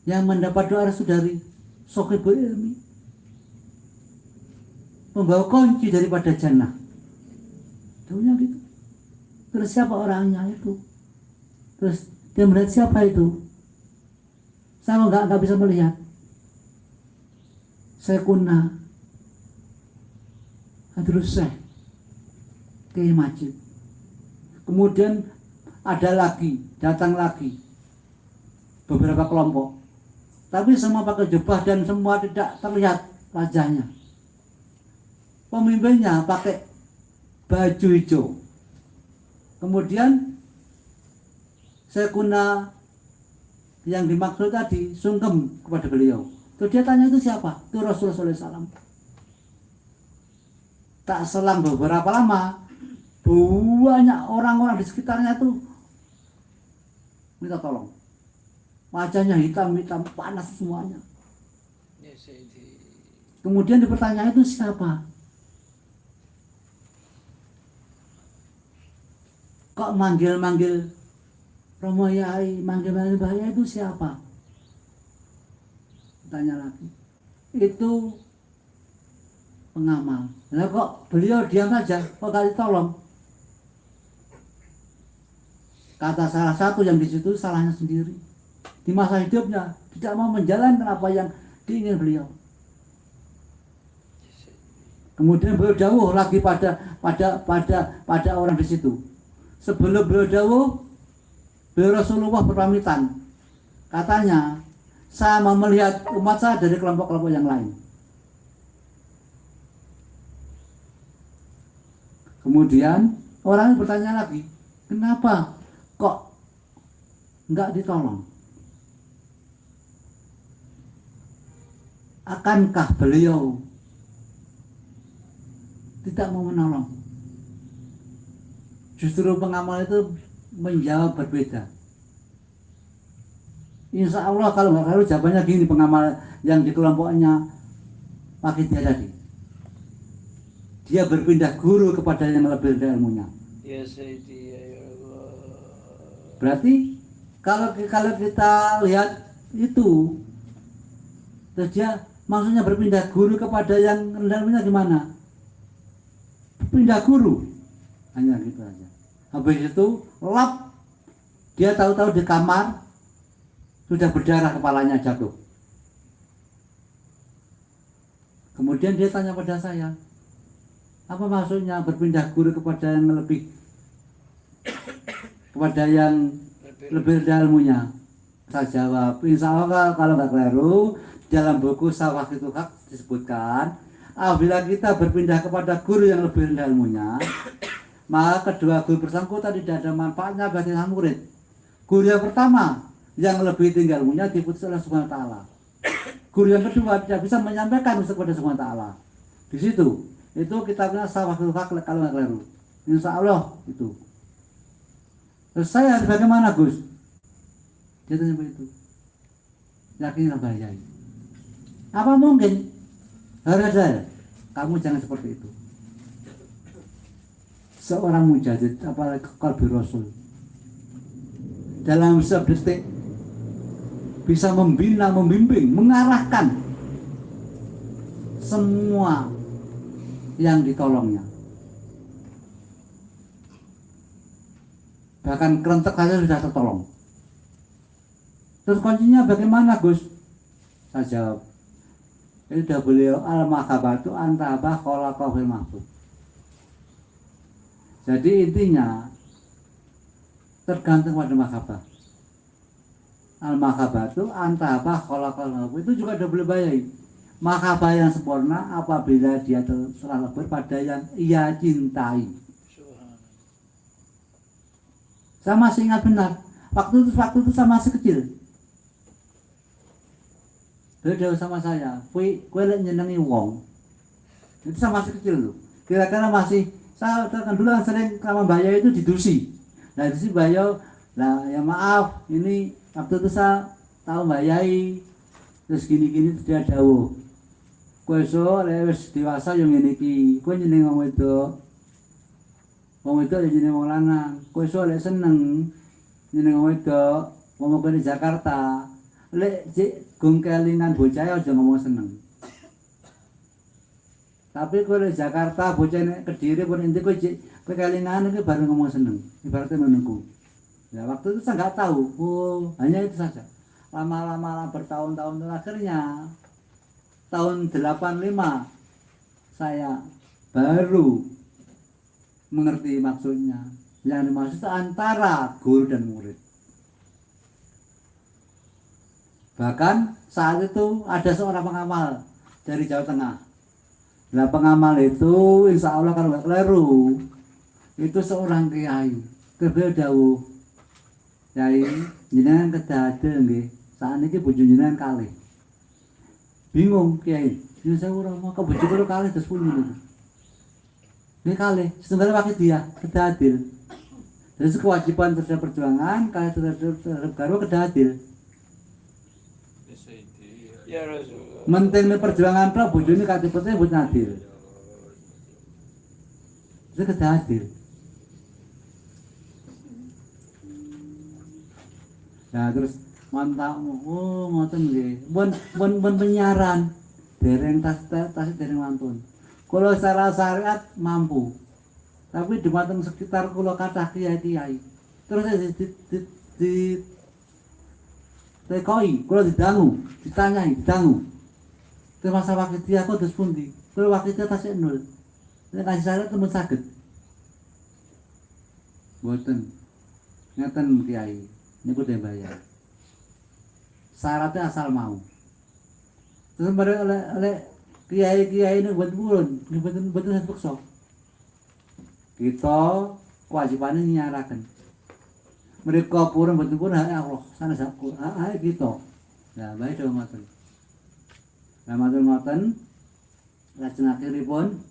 Yang mendapat doa restu dari Sohibul Ilmi. Membawa kunci daripada jannah. Tahunya gitu. Terus siapa orangnya itu? Terus dia melihat siapa itu? Saya nggak bisa melihat. Saya kuna Hadrus Syekh Kiai Majid. Kemudian datang lagi beberapa kelompok. Tapi semua pakai jubah dan semua tidak terlihat wajahnya. Pemimpinnya pakai baju hijau. Kemudian saya guna yang dimaksud tadi sungkem kepada beliau. Terus dia tanya itu siapa? Itu Rasulullah SAW. Tak selang beberapa lama, banyak orang-orang di sekitarnya itu minta tolong. Wajahnya hitam, panas semuanya. Kemudian dipertanyaan itu siapa? Kok manggil-manggil Romo Yai, manggil-manggil Bahaya itu siapa? Tanya lagi. Itu pengamal. Nah kok beliau diam aja, kok kasih tolong? Kata salah satu yang di situ salahnya sendiri. Di masa hidupnya tidak mau menjalankan apa yang diingin beliau. Kemudian beliau dawuh lagi pada orang di situ. sebelum beliau dawuh, beliau Rasulullah berpamitan. Katanya, saya mau melihat umat saya dari kelompok-kelompok yang lain. Kemudian orang bertanya lagi, kenapa kok enggak ditolong? Akankah beliau tidak mau menolong? Justru pengamal itu menjawab berbeda. Insya Allah kalau nggak keliru jawabannya gini, pengamal yang di kelompoknya pakai dia tadi. Dia berpindah guru kepada yang lebih rendah ilmunya. Ya Sayyidi ya Allah. Berarti kalau kita lihat itu, terus dia maksudnya berpindah guru kepada yang rendah ilmunya gimana? Pindah guru, hanya gitu aja. Habis itu lap, dia tahu-tahu di kamar sudah berdarah, kepalanya jatuh. Kemudian dia tanya pada saya, apa maksudnya berpindah guru kepada yang lebih rendah ilmunya? Saya jawab, insya Allah kalau nggak keliru, dalam buku Sawah itu Hak disebutkan, apabila kita berpindah kepada guru yang lebih rendah ilmunya, maka kedua guru bersangkutan tidak ada manfaatnya bagi sang murid. Guru yang pertama yang lebih tinggi ilmunya diputus oleh Subhanahu wa Ta'ala. Guru yang kedua tidak bisa menyampaikan kepada Subhanahu wa Ta'ala. Di situ itu kitabnya Sawah itu Hak kalau nggak keliru. Insya Allah itu. Terus saya bagaimana Gus? Dia tanya begitu. Yakinlah bahaya. Apa mungkin? Harus kamu jangan seperti itu. Seorang mujahid, apalagi qalbi Rasul, dalam sedetik bisa membina, membimbing, mengarahkan semua yang ditolongnya. Bahkan kerentek saja sudah tertolong. Terus kuncinya bagaimana Gus? Saya jawab, itu sudah beliau al-makhabatu antaba kholaqahul mahfud. Jadi intinya tergantung pada makhabah. Al-makhabatu antaba kholaqahul mahfud itu juga sudah beliau bayai. Makhabah yang sempurna apabila dia telah lebur pada yang ia cintai. Saya masih ingat benar, waktu itu saya masih kecil. Beliau sama saya, kue lek nyenengi wong. Itu saya masih kecil tuh. Kira-kira masih, saya kan dulu yang sering sama Mbak Yo itu didusi. Nah itu si Mbak Yo, nah ya maaf, ini waktu itu saya tahu Mbak Yai, terus gini-gini dia dawuh. Kue so, lewes dewasa yang ini ki, kue nyeneng wong itu ya nyeneng wong lanang. Kue so lek seneng nyeneng wong itu, ngomong ke di Jakarta. Lek cik gung kelingan bocah aja ngomong seneng. Tapi kalau di Jakarta bocah Kediri pun inti kowe kelingan itu baru ngomong seneng. Ibaratnya menunggu. Ya waktu itu saya nggak tahu. Oh hanya itu saja. Lama-lama bertahun-tahun akhirnya tahun 85 saya baru mengerti maksudnya. Yang dimaksud antara guru dan murid. Bahkan saat itu ada seorang pengamal dari Jawa Tengah. Nah pengamal itu insya Allah kalau nggak keliru itu seorang kiai. Beliau dawuh, Kiai jenengan kedadel nggih. Saat ini bojo jenengan kalih. Bingung Kiai. Ya saya ora mau bojo karo kalih terus pundi niku. Nggih kalih, setunggal wakil dia kedadel. Terus kewajiban terhadap perjuangan kalih terhadap garwa kedadel. Ya Rasulullah. Menting perjuangan tok bojone katipete mbok adil. Itu kedadil. Nah terus mantap, oh ngoten nggih. Pun penyiaran dereng tas dereng wantun. Kalau secara syariat mampu. Tapi di mateng sekitar kula kathah kiai-kiai. Terus di tekoi, kalau ditanyai, terus masa wakil dia aku terus pundi, kalau wakil dia tasik nol, ini kasih syarat temen sakit. Mboten. Ngeten Kiai, niku dhe bayar. Syaratnya asal mau. Terus oleh kiai ini buat purun, betul paksa. Kita kewajibannya nyarakan. Mereka purun betul Allah sana saku, kita. Nah, baik dong ngoten. Nah, ngoten. Lajeng akhiripun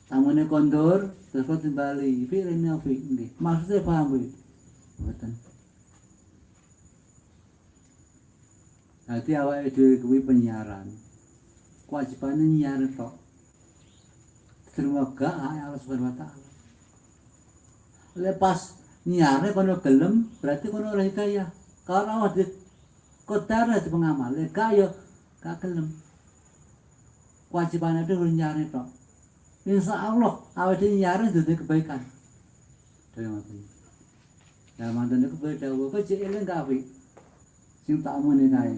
tamune kondur terus kembali. Pirene opo nggih? Maksudnya paham kuwi? Mboten. Dadi awake dhewe kuwi penyiaran. Kewajibane nyiar tok. Terima gak Allah Subhanahu wa taala. Lepas nyiare kono gelem berarti kono ora hidayah. Kalau awak di kodar di pengamal, gak yo gak gelem. Kewajibane dhewe nyiare tok. Insya Allah awake dhewe nyiare dadi kebaikan. Terima kasih. Lah manten niku kowe dawuh kowe cek eling gak apik. Sing tak muni kae.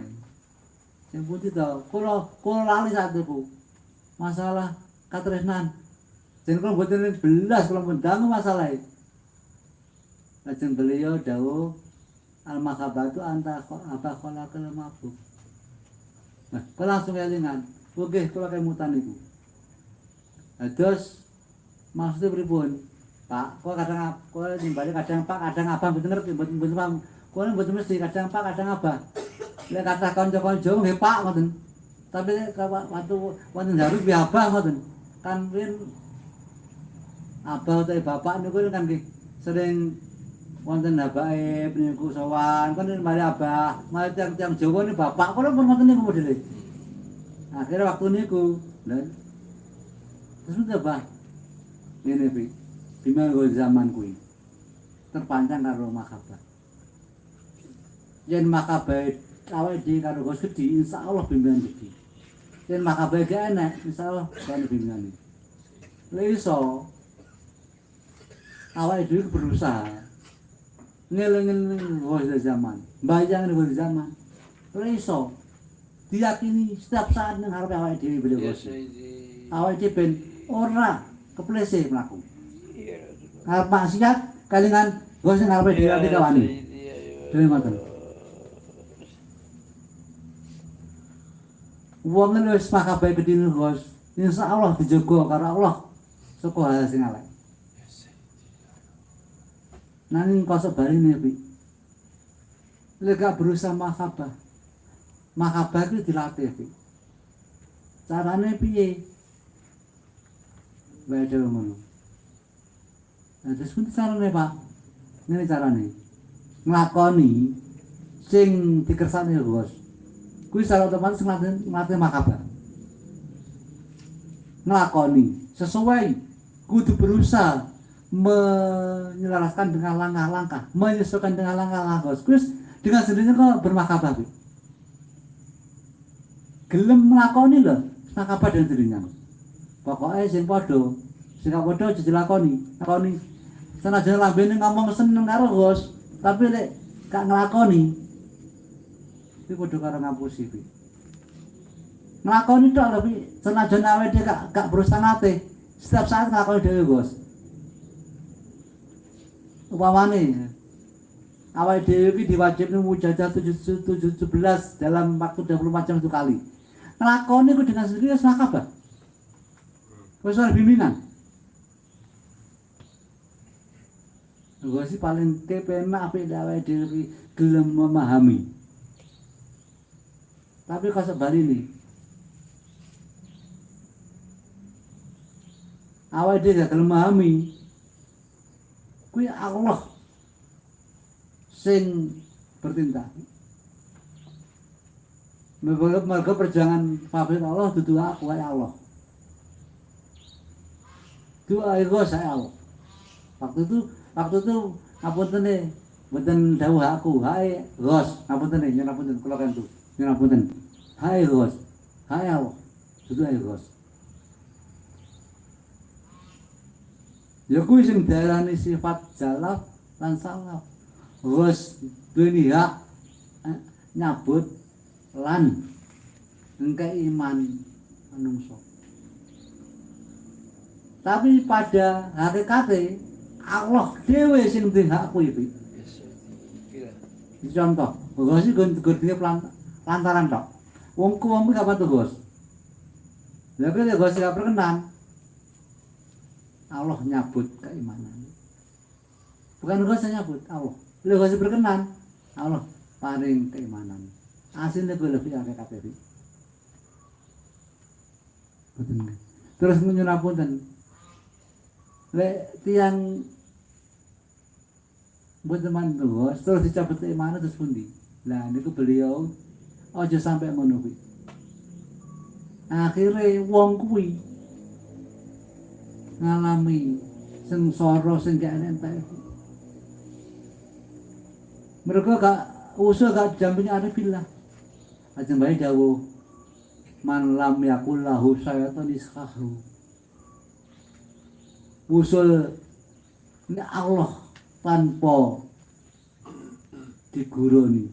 Sing putih to, kula lali sateku. Masalah katresnan. Jeneng kula mboten belas kula mendang masalah iki. Lajeng beliau dawuh al-mahabbatu anta apa khalaqal mabuk. Nah, kula langsung elingan. Nggih, kula kemutan niku. Terus maksudnya pripun? Pak, kok kadang kok nimbali kadang Pak, kadang Abang mboten ngerti, mboten paham. Kok mboten mesti kadang Pak, kadang Abang. Lek kata kanca-kanca nggih Pak ngoten. Tapi waktu wonten harus piye Abang ngoten. Kan rin Abah utawa bapak niku kan nggih sering wonten habake niku sowan kan mari Abah, mari tiyang Jawa niku bapak kula pun ngoten niku modele. Akhirnya waktu niku lha terus udah Bah. Ngene Bi. Bimanggo zaman kuwi terpancang karo makabah. Yen makabah awake dhewe karo Gus Gedi insyaallah bimbingan gede. Yen makabah gak enak insyaallah kan bimbingan. Lha iso awake dhewe berusaha ngeling-eling Gus zaman, bayang Gus zaman. Lha iso diyakini setiap saat nang ngarepe awake dhewe beliau Gus. Awake dhewe ben ora keplese mlaku. Arep maksiat kalingan Gus ngarepe dhewe ati kawani. Dhewe ngoten. Wong wis makabeh gedine Gus, insyaallah dijogo karo Allah saka hal sing elek. Nanging kosok barine Pi. Lek gak berusaha makabah. Makabah itu dilatih Pi. Carane piye? Wae dhewe ngono. Nah, terus kuwi carane Pak. Ngene carane. Nglakoni sing dikersani Gus. Kuwi secara otomatis ngelatih makabah. Nglakoni sesuai kudu berusaha menyelaraskan dengan langkah-langkah, menyesuaikan dengan langkah-langkah. Kuwi dengan sendirinya kok bermakabah. Gelem nglakoni lho, makabah dengan sendirinya. Pokoke sing padha, sing gak padha aja dilakoni. Lakoni. Senajan lambene ngomong seneng karo Gus, tapi lek gak nglakoni iki padha karo ngapusi iki. Nglakoni tok lho Pi, senajan awake dhewe gak berusaha nate, setiap saat nglakoni dhewe Gus. Upamane awake dhewe iki diwajibne mujadah 17 dalam waktu 24 jam 1 kali. Nglakoni ku dengan sendiri wis makabah. Wis ora bimbingan. Gue sih paling kepenak apik awake dhewe gelem memahami. Tapi kok sebali nih. Awake dhewe gak gelem memahami. Kuwi Allah sing bertindak. Mergo perjuangan favorit Allah dudu aku wae Allah. Doa ego saya Allah. Waktu itu ngapunten mboten dawuh aku, hai Gus, ngapunten yen ngapunten kula kantu. Yen ngapunten. Hai Gus. Hai Allah. Dudu ae Gus. Ya kuwi sing diarani sifat jalaf lan salaf. Gus duweni hak nyabut lan engke iman manungsa. Tapi pada hakikate Allah dhewe sing duwe hak kuwi. Yes, kira. Contoh, Gus iki gede lantaran tok. Wong kuwi kapan tuh Gus? Lha kok Gus gak perkenan. Allah nyabut keimanan. Bukan Gus nyabut, Allah. Lha Gus berkenan, Allah paring keimanan. Asline kuwi lebih akeh kabeh. Betul. Terus nyuwun apunten. Lek tiyang mboten mantus terus dicabut keimanan terus pundi? Lah niku beliau aja sampai ngono kuwi. Akhire wong kuwi ngalami sengsara sing gak entek. Mereka gak usul gak jamping arifillah. Ajeng bae dawuh man lam yakul lahu syaitan iskahu. Usul ini Allah tanpa diguruni,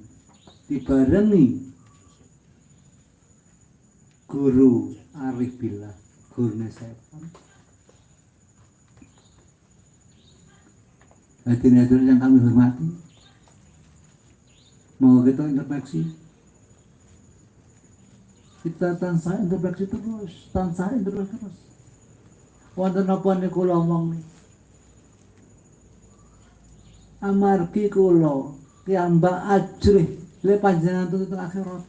dibarengi guru arif billah, gurune setan. Hadirin yang kami hormati, mau kita introspeksi, kita tansah introspeksi terus. Wonten napa niku kula omong niki? Amargi kula piyambak ajrih le panjenengan tuntut akhirat.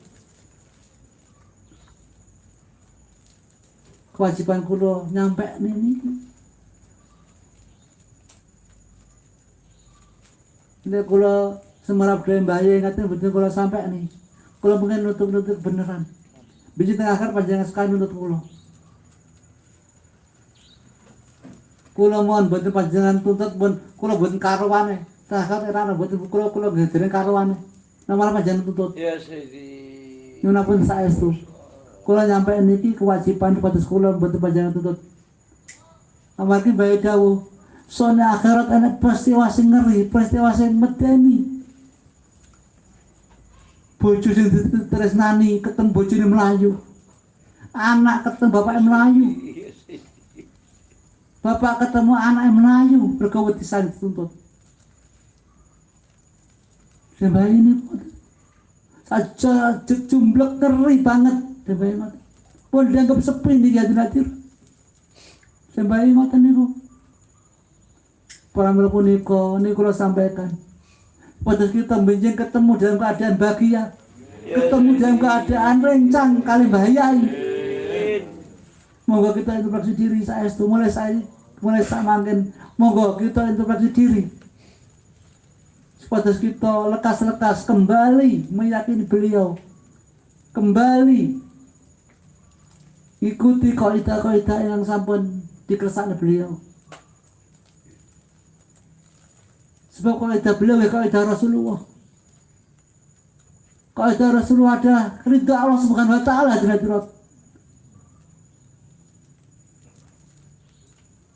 Kewajiban kula nyampe niki. Nek kula semerap dhewe mbaye ngaten betul kula sampe nih. Kula pengen nutup beneran. Biji tengah akhir panjenengan sekali nuntut kula. Kula mohon boten panjenengan tuntut pun kula boten karuwane. Sahat era boten kula ngederen karuwane. Namanya panjenengan tuntut. Ya Sayyidi. Nyuwun ampun saestu. Kula nyampe niki kewajiban kepada kula boten panjenengan tuntut. Amargi bae dawuh, sone akhirat ana peristiwa sing ngeri, peristiwa sing medeni. Bojo sing ditresnani ketemu bojone mlayu. Anak ketemu bapake mlayu. Bapak ketemu anak Melayu berkewetisan dituntut. Sampai ini saja jumblek ngeri banget. Sampai ini pun dianggap sepi nih hadir. Sampai ini niku. Para melakukan niku kalau sampaikan. Pada kita benjing ketemu dalam keadaan bahagia, ketemu dalam keadaan rencang kali bahaya. Moga kita introspeksi diri saestu mulai samangken moga kita introspeksi diri supaya kita lekas-lekas kembali meyakini beliau, kembali ikuti kaidah-kaidah yang sampun dikersakne beliau. Sebab kaidah beliau ya kaidah Rasulullah. Kaidah Rasulullah adalah ridha Allah Subhanahu wa taala hadirat.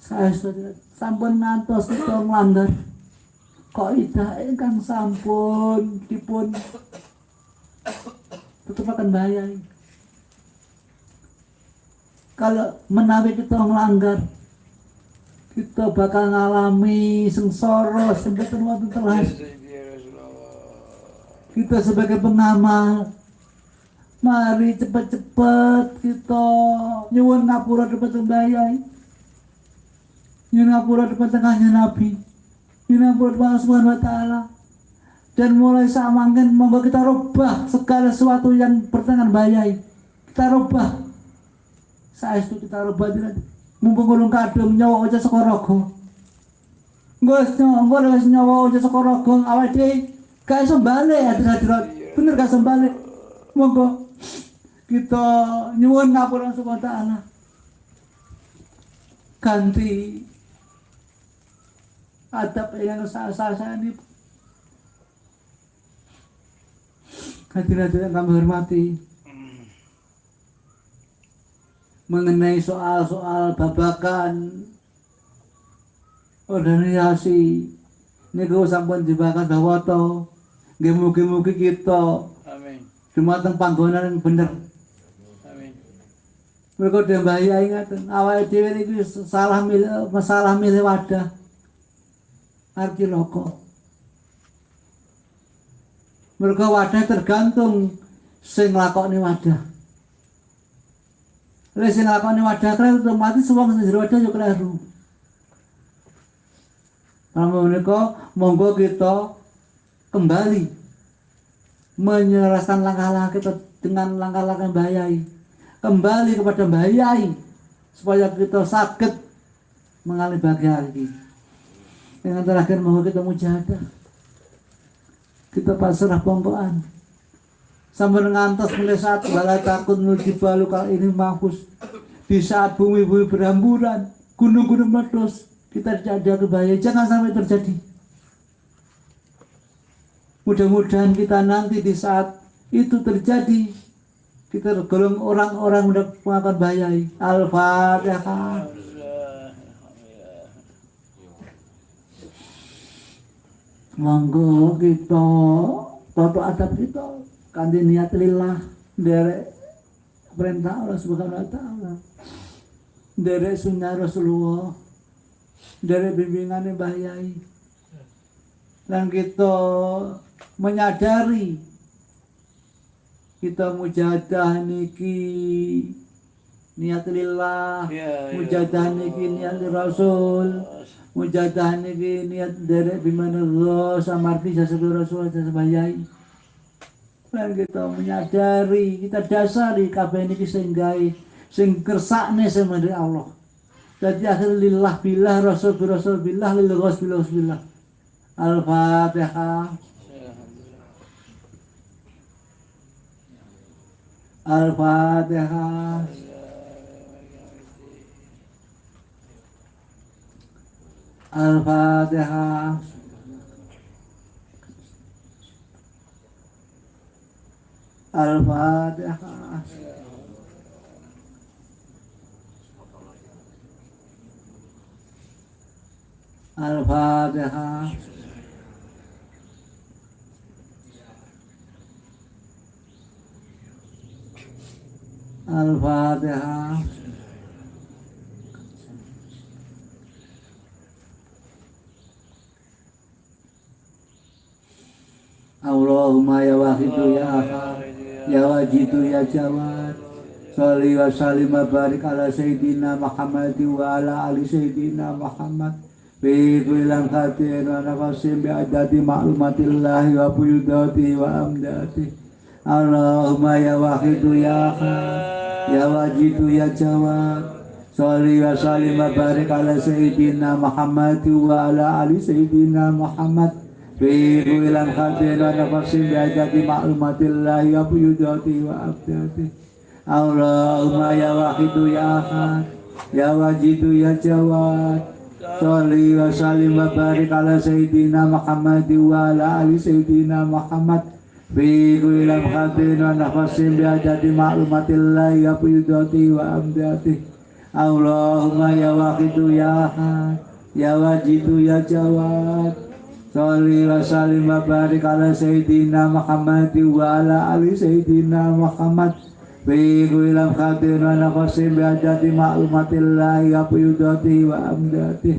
Saya sampun ngantos kita nglanggar kaidah ingkang sampun dipun tetepaken bahaya. Kalau menawi kita nglanggar, kita bakal ngalami sengsara sing boten wonten telas. Kita sebagai pengamal, mari cepet-cepet kita nyuwun ngapura depan bahaya. Nyuwun ngapura depan tengahnya Nabi, nyuwun ngapura depan Allah Subhanahu wa taala. Dan mulai samangken monggo kita rubah segala sesuatu yang bertentangan bahaya. Kita rubah. Saestu kita rubah tidak. Mumpung ulung kadung nyawa aja saka raga. Engko wis nyawa aja saka raga awake dhewe gak iso bali hadirat. Bener gak iso bali. Monggo kita nyuwun ngapura Subhanahu wa taala. Ganti adab yang saya ini. Hadirin yang kami hormati, mengenai soal-soal babakan organisasi niku sampun dibahas bahwa to nggih mugi-mugi kita Amin. dumateng panggonan yang bener. Amin. Mereka udah bahaya ingat awake dhewe niku salah milih wadah. arti loko. Mergo wadah tergantung sing nglakoni wadah. Lha sing nglakoni wadah kleru otomatis wong sing jero wadah yo kleru. Menika monggo kita kembali menyelesaikan langkah-langkah kita dengan langkah-langkah Mbah Yai. Kembali kepada Mbah Yai supaya kita sakit mengalami bahagia lagi. Yang terakhir monggo kita mujahadah. Kita pasrah pongkoan. Sambil ngantos mulai saat bala takut menuju balu kali ini mahfuz. Di saat bumi-bumi berhamburan, gunung-gunung meletus, kita tidak ada bahaya. Jangan sampai terjadi. Mudah-mudahan kita nanti di saat itu terjadi, kita tergolong orang-orang yang mendapat bahaya. Al-Fatihah. Monggo kita toto adab kita kanthi niat lillah nderek perintah Allah Subhanahu wa taala, nderek sunnah Rasulullah, nderek bimbingan Mbah Yai, dan kita menyadari kita mujahadah niki niat lillah, mujahadah niki niat Rasul, mujahadah niki niat derek bimana Allah samarti jasa Rasul jasa Mbah Yai. Dan kita menyadari, kita dasari kabeh niki sing gawe sing kersakne sing dari Allah. Jadi akhir lillah billah rasul billah lil rasul billah. Al-Fatihah. Al-Fatihah. Al-Fatihah. Al-Fatihah. Al-Fatihah. Al-Fatihah. Allahumma ya wahidu ya ahad ya wajidu ya jawad sholli wa sallim wa barik ala sayyidina Muhammad wa ala ali sayyidina Muhammad bi bilang khatir wa nafasim bi adati ma'lumatillahi wa buyudati wa amdati. Allahumma ya wahidu ya ahad ya wajidu ya jawad sholli wa sallim wa barik ala sayyidina Muhammad wa ala ali sayyidina Muhammad fi bilang khatir wa nafasim bi adati ma'lumatillahi wa buyudati wa amdati. Allahumma ya wahidu ya ahad ya wajidu ya jawad sholli wa sallim wa barik ala sayyidina Muhammad wa ala ali sayyidina Muhammad fi bilang khatir wa nafasim bi adati ma'lumatillahi wa buyudati wa amdati. Allahumma ya wahidu ya ahad ya wajidu ya jawad sholli wa sallim wa barik ala sayyidina Muhammad wa ala ali sayyidina Muhammad fi bilang khatir wa nafasim bi adati ma'lumatillahi wa buyudati wa amdati.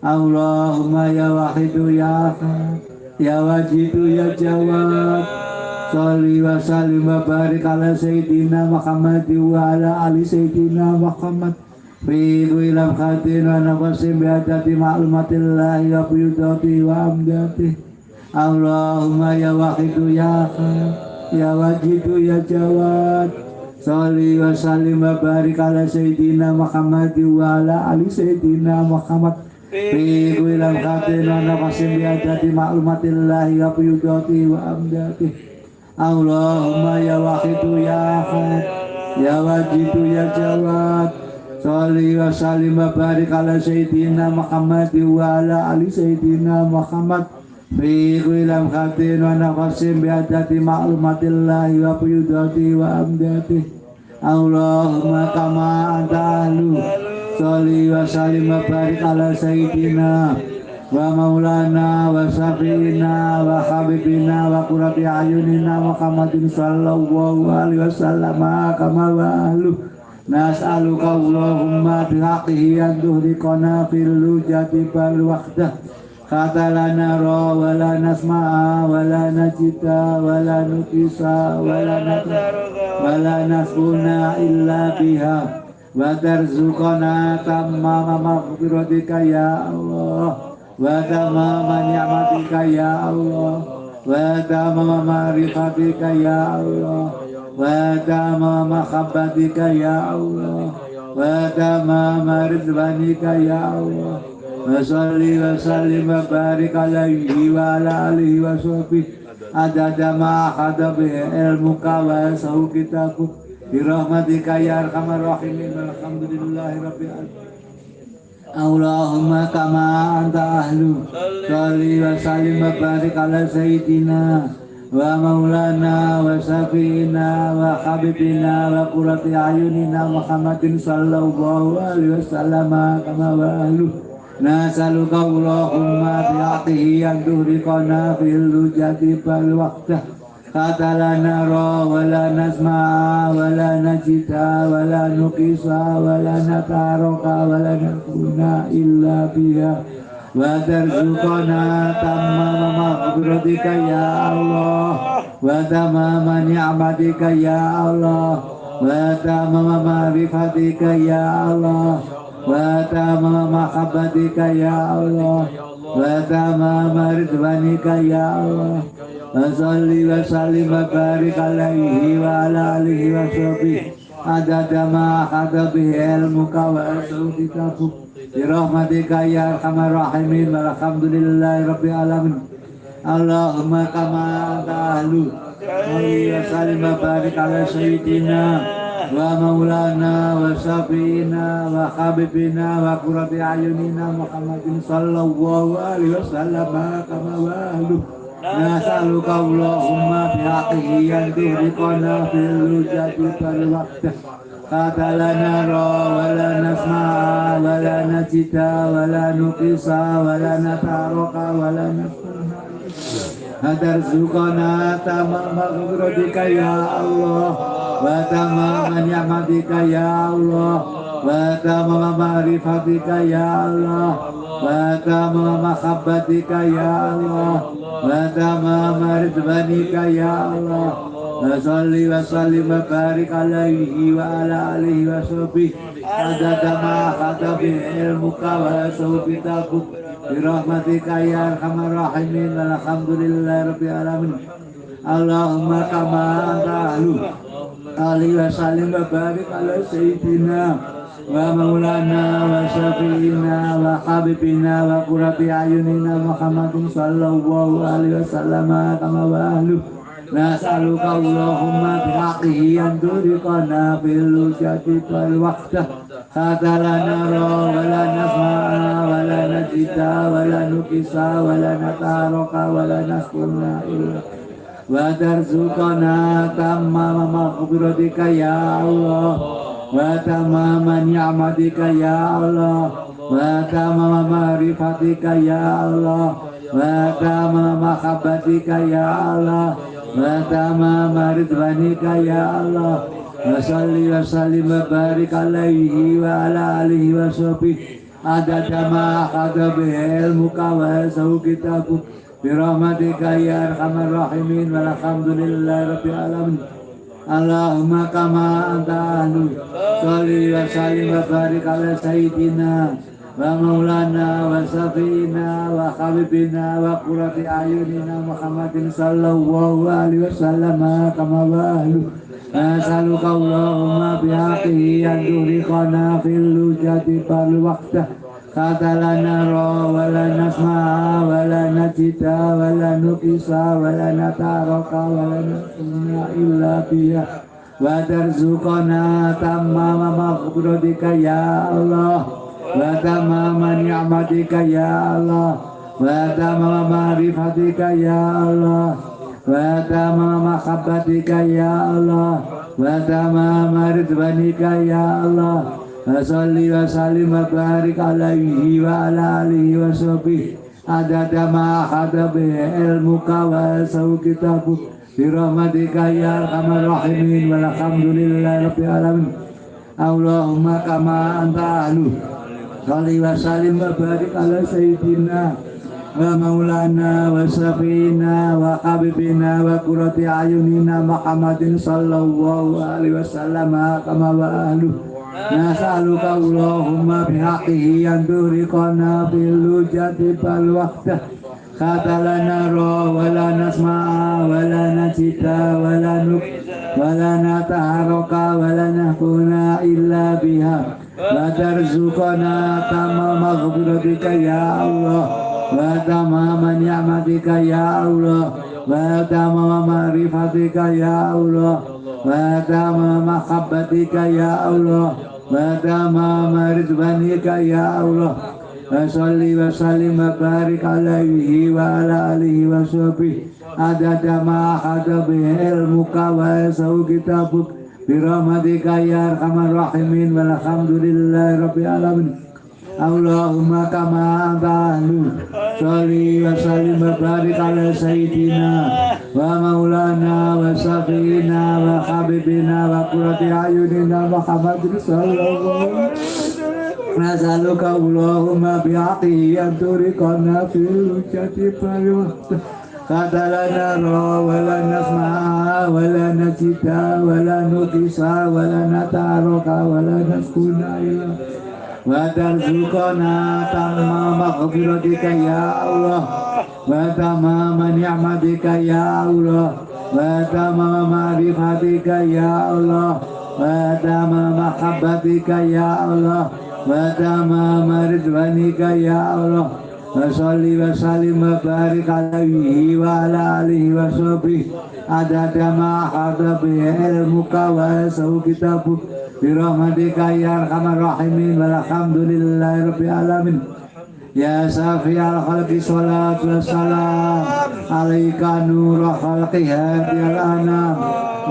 Allahumma ya wahidu ya ahad ya wajidu ya jawad sholli wa sallim wa barik ala sayyidina Muhammad wa ala ali sayyidina Muhammad fi bilang khatir wa nafasim bi adati ma'lumatillahi wa buyudati wa amdati. Allahumma ya wahidu ya ahad ya wajidu ya jawad sholli wa sallim wa barik ala sayyidina Muhammad wa ala ali sayyidina Muhammad fi bilang khatir wa nafasim bi adati ma'lumatillahi wa buyudati wa amdati. Allahumma ya wahidu ya ahad ya wajidu ya jawad sholli wa sallim wa barik ala sayyidina Muhammad wa ala ali sayyidina Muhammad fi bilang khatir wa nafasim bi adati ma'lumatillahi wa buyudati wa amdati. Allahumma kama anta ahlu sholli wa sallim wa barik ala sayyidina wa maulana wa syafi'ina wa habibina wa qurrati ayunina Muhammadin sallallahu alaihi wasallam kama wa ahlu nas'aluka Allahumma bihaqqihi an tuhriqana fil lujati bal wahdah kata la nara wa la nasma'a wa la najida wa la nukisa wa la wa la nasbuna illa biha wa tarzuqana tamma maghfiratika ya Allah wa tamama ni'matika ya Allah wa tamama ma'rifatika ya Allah wa tamama mahabbatika ya Allah wa tamama ridwanika ya Allah wa salli wa sallim wa barik alaihi wa ala alihi wa sahbihi adada ma akhada bihi ilmuka wa sahu kitabuk birahmatika ya arhamar rahimin walhamdulillahi rabbil alamin. Allahumma kama anta ahlu salli wa sallim wa barik ala sayyidina wa maulana wa syafi'ina wa habibina wa qurrati ayunina Muhammadin sallallahu alaihi wasallam kama wa ahlu nasaluka Allahumma bi'atihi yang tuhriqana fil lujati bal waqtah kata la nara wa la nasma'a wa la najida wa la nukisa wa la nataroka wa la nakuna illa biha wa tarzuqana tamma maghfiratika ya Allah wa tamama ni'matika ya Allah wa tamama ma'rifatika ya Allah wa tamama mahabbatika ya Allah wa tamama ridwanika ya Allah wa salli wa sallim wa barik alaihi wa ala alihi wa sahbihi adada ma akhada bihi ilmuka wa sahu kitabuk birahmatika ya arhamar rahimin walhamdulillahi rabbil alamin. Allahumma kama anta ahlu salli wa sallim wa barik ala sayyidina wa maulana wa syafi'ina wa habibina wa qurrati ayunina Muhammadin sallallahu alaihi wasallam kama wa ahlu nasaluka Allahumma bi'aqihi yang tuhriqana fil lujati bal waqtah kata la nara wa la nasma'a wa la najida wa la nukisa wa la nataroka wa la nasbuna hadarzuqana tamam maghfiratika ya Allah wa tamam ni'matika ya Allah wa tamam ma'rifatika ya Allah wa tamam mahabbatika ya Allah wa tamam ridwanika ya Allah wa salli wa sallim wa barik alaihi wa ala alihi wa sahbihi adada ma akhada bihi ilmuka wa sahu kitabuk birahmatika ya arhamar rahimin walhamdulillahi rabbil alamin. Allahumma kama anta ahlu salli wa sallim wa barik ala sayyidina wa maulana wa syafi'ina wa habibina wa qurrati ayunina Muhammadin sallallahu alaihi wasallam kama wa ahlu nasaluka Allahumma bihaqihi yang tuhriqana fil lujati bal waqtah kata la nara wa la nasma'a wa la najida wa la nukisa wa la nataroka wa la nasbuna illa wa tarzuqana tamma maghfiratika ya Allah wa tamama ni'matika ya Allah wa tamama ma'rifatika ya Allah wa tamama mahabbatika ya Allah wa tamama ridwanika ya Allah wa salli wa sallim wa barik alaihi wa ala alihi wa sahbihi adada ma akhada bihi ilmuka wa sahu kitabuk birahmatika ya arhamar rahimin walhamdulillahi rabbil alamin. Allahumma kama anta ahlu salli wa sallim wa barik ala sayyidina wa maulana wa syafi'ina wa habibina wa qurrati ayunina Muhammadin sallallahu alaihi wasallam kama wa ahlu nasaluka Allahumma bihaqihi yang tuhriqana fil lujati bal waqtah kata la nara wa la nasma'a wa la najida wa la nukisa wa la nataroka wa la nasbuna illa biha wa tarzuqana tamma maghfiratika ya Allah wa tamama ni'matika ya Allah wa tamama ma'rifatika ya Allah wa tamama mahabbatika ya Allah wa tamama ridwanika ya Allah wa salli wa sallim wa barik alaihi wa ala alihi wa sahbihi adada ma akhada bihi ilmuka wa sahu kitabuk birahmatika ya arhamar rahimin walhamdulillahi rabbil alamin. Allahumma kama anta ahlu salli wa sallim wa barik ala sayyidina wa maulana wa syafiina wa habibina wa qurrati ayunina Muhammadin sallallahu alaihi wasallam kama wa ahlu nas'aluka Allahumma bihaqqihi an turiqana bil lujati bal waqta kata lana ra wa la nasma'a wa la najita wa la nuk wa la nataharaka wa la nahkuna illa biha wa tarzuqana tamma maghfiratika ya Allah wa tamama ni'matika ya Allah wa tamama ma'rifatika ya Allah wa tamama mahabbatika ya Allah wa tamama ridwanika ya Allah wa salli wa sallim wa barik alaihi wa ala alihi wa sahbihi adada ma hada ilmuka wa sau kitabuk birahmatika ya arhamar rahimin walhamdulillahi rabbil alamin. Allahumma kama anta ahlu salli wa sallim wa barik ala sayyidina wa maulana wa syafiina wa habibina wa qurrati ayunina Muhammadin sallallahu alaihi wasallam. Nas'aluka Allahumma bi'aqi an turiqana fil jati fayuhta kata lana ra wa la nasma'a wa la najita wa la nukisa wa la nataroka wa la naskuna ila wa tarzuqana tamma maghfiratika ya Allah wa tamama ni'matika ya Allah wa tamama ma'rifatika ya Allah wa tamama mahabbatika ya Allah wa tamama ridwanika ya Allah wa salli wa sallim wa barik alaihi wa ala alihi wa sahbihi adada ma hada bi ilmuka wa sau kitabuk birahmatika ya arhamar rahimin walhamdulillahi rabbil alamin. Ya syafi'al khalqi sholatu wassalam alaika nura khalqi hadiyal anam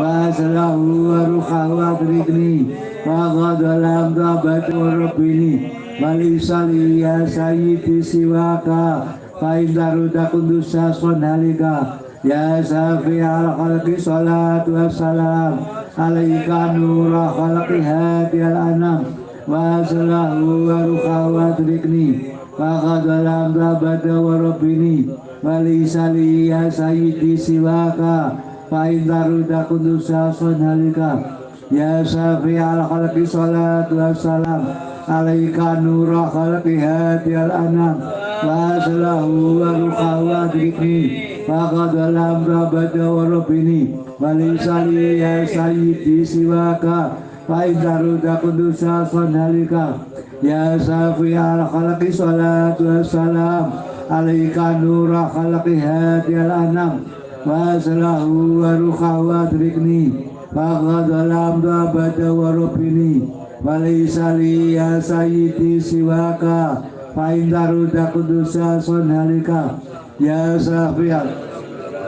wa salahu wa ruhahu adrikni wa ghadalam dabat wa rabbini walisali ya sayyidi siwaka fa'indaruda kundusa sonhalika. Ya syafi'al khalqi sholatu wassalam alaika nura khalqi hadiyal anam wa salahu wa ruhahu adrikni wa ghadalam dabada wa rabbini walisali ya sayyidi siwaka fa'indaruda kundusa sonhalika. Ya syafi'al khalqi sholatu wassalam alaika nura khalqi hadiyal anam wa salahu wa ruhahu adrikni wa ghadalam dabada wa rabbini walisali ya sayyidi siwaka fa'indaruda kundusa sonhalika. Ya syafi'al khalqi sholatu wassalam alaika nura khalqi hadiyal anam wa salahu wa ruhahu adrikni wa ghadalam dabada wa rabbini walisali ya sayyidi siwaka fa'indaruda kundusa sonhalika. Ya syafi'al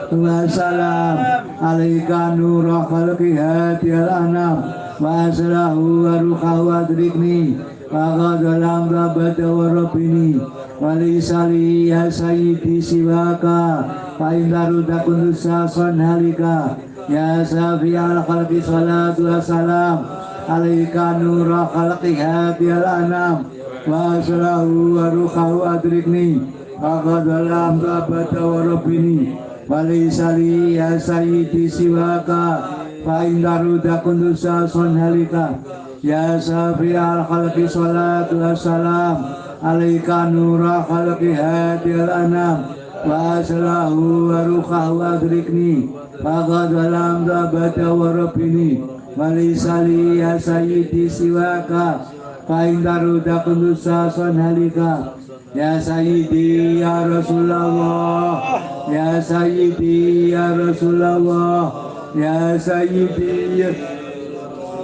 wassalam alaika nura khalqi hadiyal anam wa salahu wa ruhahu adrikni wa ghadalam dabada wa rabbini walisali ya sayyidi siwaka fa'indaruda kundusa sonhalika. Ya syafi'al khalqi sholatu wassalam alaika nura khalqi hadiyal anam wa salahu wa ruhahu adrikni wa ghadalam dabada wa rabbini walisali ya sayyidi siwaka fa'indaruda kundusa sonhalika. Ya syafi'al khalqi sholatu wassalam alaika nura khalqi hadiyal anam wa salahu wa ruhahu adrikni wa ghadalam dabada wa rabbini walisali ya sayyidi siwaka fa'indaruda kundusa sonhalika. Ya sayyidi ya Rasulullah ya sayyidi ya Rasulullah ya sayyidi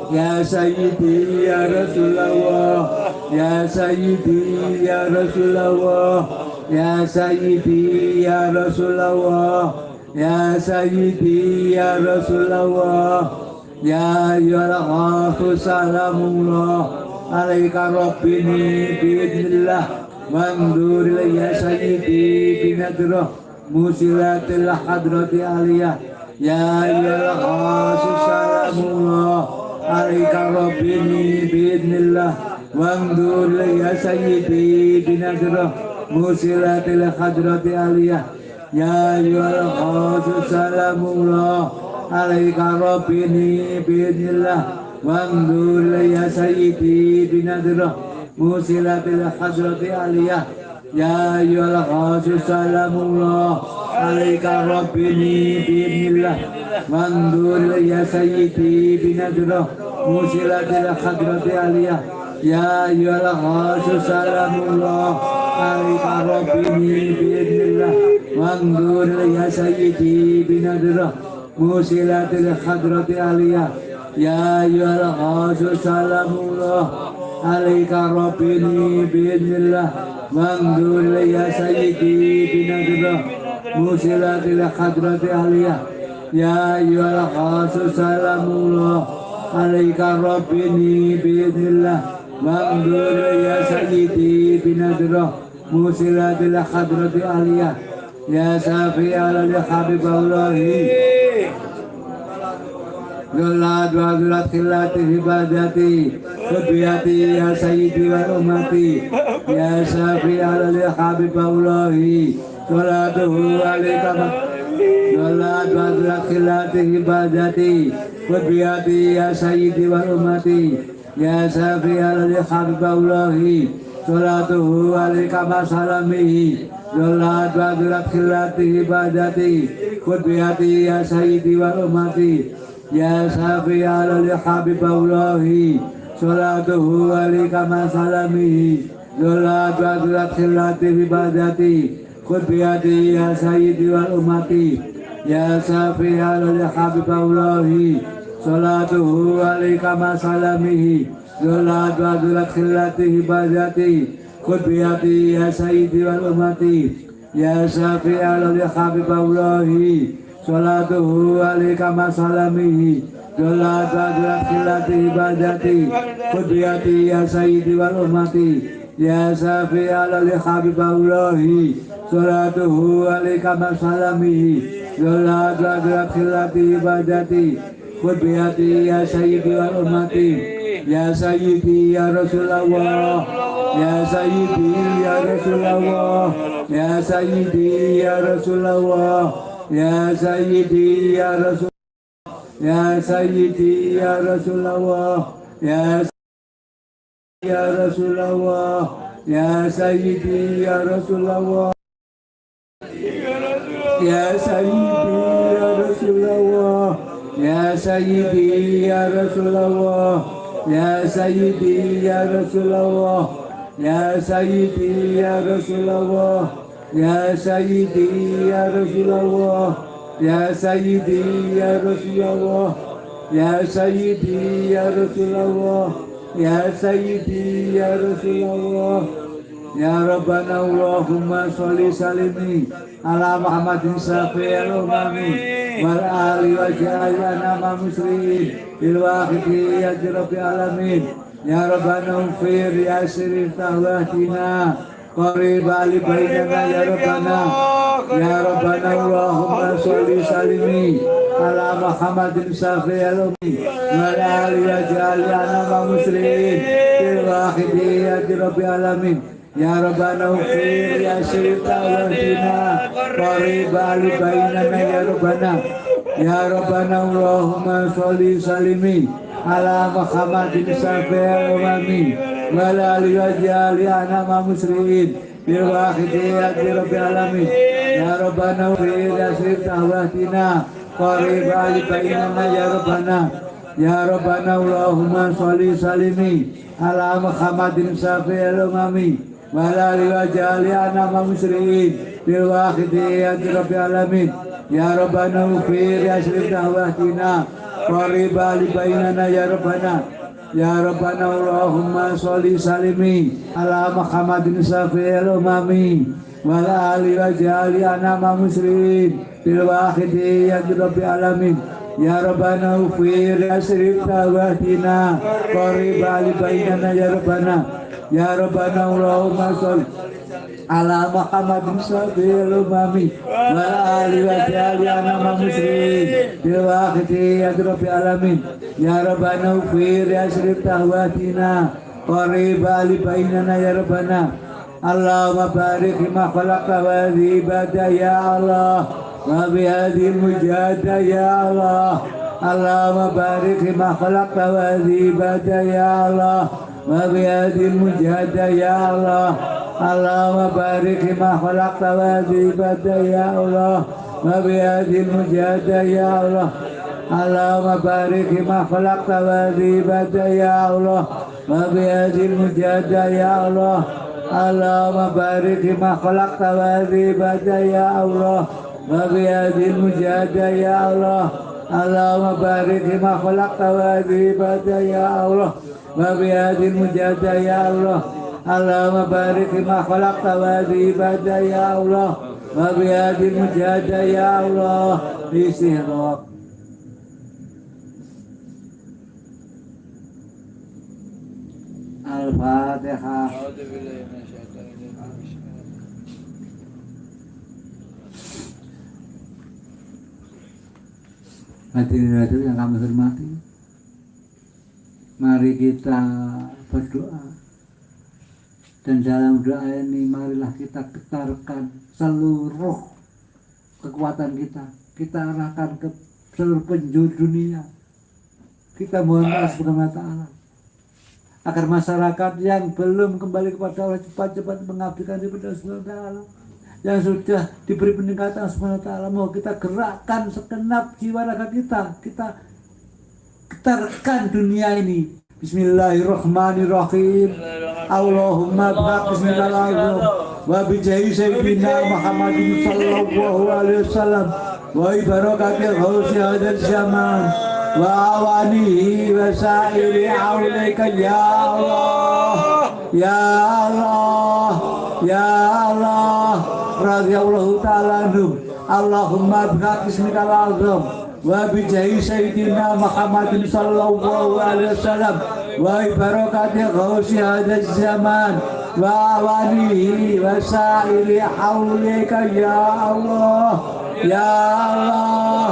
ya sayyidi ya Rasulullah ya sayyidi ya Rasulullah ya sayyidi ya Rasulullah ya sayyidi ya Rasulullah ya ayyuhal ghafu salamullah alaika rabbini biidnillah wandur ya sayyidi binadrah musilatil hadrati aliyah. Ya ayyuhal ghafu salamullah alaika rabbini biidnillah wandur ya sayyidi binadrah musilatil hadrati aliyah ya ayyuhal khasus salamullah alaika rabbini biidnillah wangdur ya sayyidi binadrah musilatil hadrati aliyah ya ayyuhal khasus salamullah alaika rabbini biidnillah wangdur ya sayyidi binadrah musilatil hadrati aliyah ya ayyuhal khasus salamullah alaika rabbini biidnillah wangdur ya sayyidi binadrah musilatil hadrati aliyah ya ayyuhal khasus salamullah alaika rabbini biidnillah wangdur ya sayyidi binadrah musilatil hadrati aliyah ya ayyuhal khasus salamullah alaika rabbini biidnillah wangdur ya sayyidi binadrah musilatil hadrati aliyah ya syafi'al habiballahi Zolat wa zolat khilati hibadati Kudbiyati ya sayyidi wa umati Ya syafi'al habiballahi Zolatuhu alaika Zolat wa zolat khilati hibadati Kudbiyati ya sayyidi wa umati Ya syafi'al habiballahi Zolatuhu alaika masalamihi Zolat wa zolat khilati hibadati Kudbiyati ya sayyidi wa umati Ya syafi'al habiballahi Salatuhu alaika masalamihi Zolat wa zolat khilati hibadati Kudbiyati ya sayyidi wal umati Ya syafi'al habiballahi Salatuhu alaika masalamihi Zolat wa zolat khilati hibadati Kudbiyati ya sayyidi wal umati Ya syafi'al habiballahi Salatuhu alaika masalamihi Zolat wa zolat khilati hibadati Kudbiyati ya sayyidi wal umati Ya syafi'al habiballahi Salatuhu alaika masalamihi Zolat wa zolat khilati hibadati Kudbiyati ya sayyidi wal umati Ya sayyidi ya Rasulullah Ya sayyidi ya Rasulullah Ya sayyidi ya Rasulullah Ya sayyidi ya Rasul Ya sayyidi ya Rasulullah Ya ya Rasulullah Ya sayyidi ya Rasulullah Ya sayyidi ya Rasulullah Ya sayyidi ya Rasulullah Ya sayyidi ya Rasulullah Ya sayyidi ya Rasulullah Ya sayyidi ya Rasulullah Ya sayyidi ya Rasulullah Ya sayyidi ya Rasulullah Ya sayyidi ya Rasulullah Ya Rabbana Allahumma sholli salimi ala Muhammadin syafi'il umami wal ali wa ja'alna ma muslimin bil wahidi ya rabbil alamin Ya Rabbana ufir ya sirif tahwatina Qarib ali bainana ya Rabbana Ya Rabbana Allahumma sholli salimi ala Muhammadin syafi'il ummi wal ali wa ja'alna ma muslimin bil wahidi ya rabbil alamin Ya Rabbana ufir ya sirif tahwatina Qarib ali bainana ya Rabbana Ya Rabbana Allahumma sholli salimi ala Muhammadin syafi'il ummi wal ali wa ja'alna ma muslimin bil wahidi ya rabbil alamin Ya Rabbana ufir ya sirif tahwatina Qarib ali bainana ya Rabbana Ya Rabbana Allahumma sholli salimi ala Muhammadin syafi'il ummi wal ali wa ja'alna ma muslimin bil wahidi ya rabbil alamin Ya Rabbana ufir ya sirif tahwatina Qarib ali bainana ya Rabbana Ya Rabbana Allahumma sholli salimi ala Muhammadin syafi'il ummi wal ali wa ja'alna ma muslimin bil wahidi ya rabbil alamin Ya Rabbana ufir ya sirif tahwatina Qarib ali bainana ya Rabbana Ya Rabbana Allahumma sholli ala Muhammadin syafi'il ummi wal ali wa ja'alna ma muslimin bil wahidi ya rabbil alamin Ya Rabbana ufir ya sirif tahwatina Qarib ali bainana ya Rabbana Allahumma barik lima khalaqta wa ibada ya Allah wa bihadil mujahada ya Allah. Allahumma barik lima khalaqta wa ibada ya Allah wa bihadil mujahada ya Allah. Allahumma barik lima khalaqta wa ibada ya Allah wa bihadil mujahada ya Allah. Allahumma barik lima khalaqta wa ibada ya Allah wa bihadil mujahada ya Allah. Allahumma barik lima khalaqta wa ibada ya Allah wa bihadil mujahada ya Allah. Allahumma barik lima khalaqta wa ibada ya Allah wa bihadil mujahada ya Allah. Allahumma barik lima khalaqta wa ibada ya Allah wa bihadil mujahada ya Allah. Istirahat. Al-Fatihah. A'udzubillahi minasyaitonir rajim. Hadirin hadirin yang kami hormati, mari kita berdoa. Dan dalam doa ini marilah kita getarkan seluruh kekuatan kita. Kita arahkan ke seluruh penjuru dunia. Kita mohon Allah Subhanahu wa Ta'ala agar masyarakat yang belum kembali kepada Allah cepat-cepat mengabdikan diri kepada Allah Subhanahu wa Ta'ala. Yang sudah diberi peningkatan Subhanahu wa Ta'ala, mau kita gerakkan segenap jiwa raga kita. Kita getarkan dunia ini. Bismillahirrahmanirrahim. Allahumma bismillahirrahmanirrahim. Wa bijahi sayyidina Muhammadin sallallahu alaihi wasallam wa barakati ghausi hadzal zaman wa awanihi wa sa'iri aulaika ya Allah ya Allah ya Allah radhiyallahu ta'ala anhum. Allahumma bismikal azam wa bijahi sayyidina Muhammadin sallallahu alaihi wasallam wa barakati ghausi hadzal zaman wa awanihi wa sa'iri haulika ya Allah ya Allah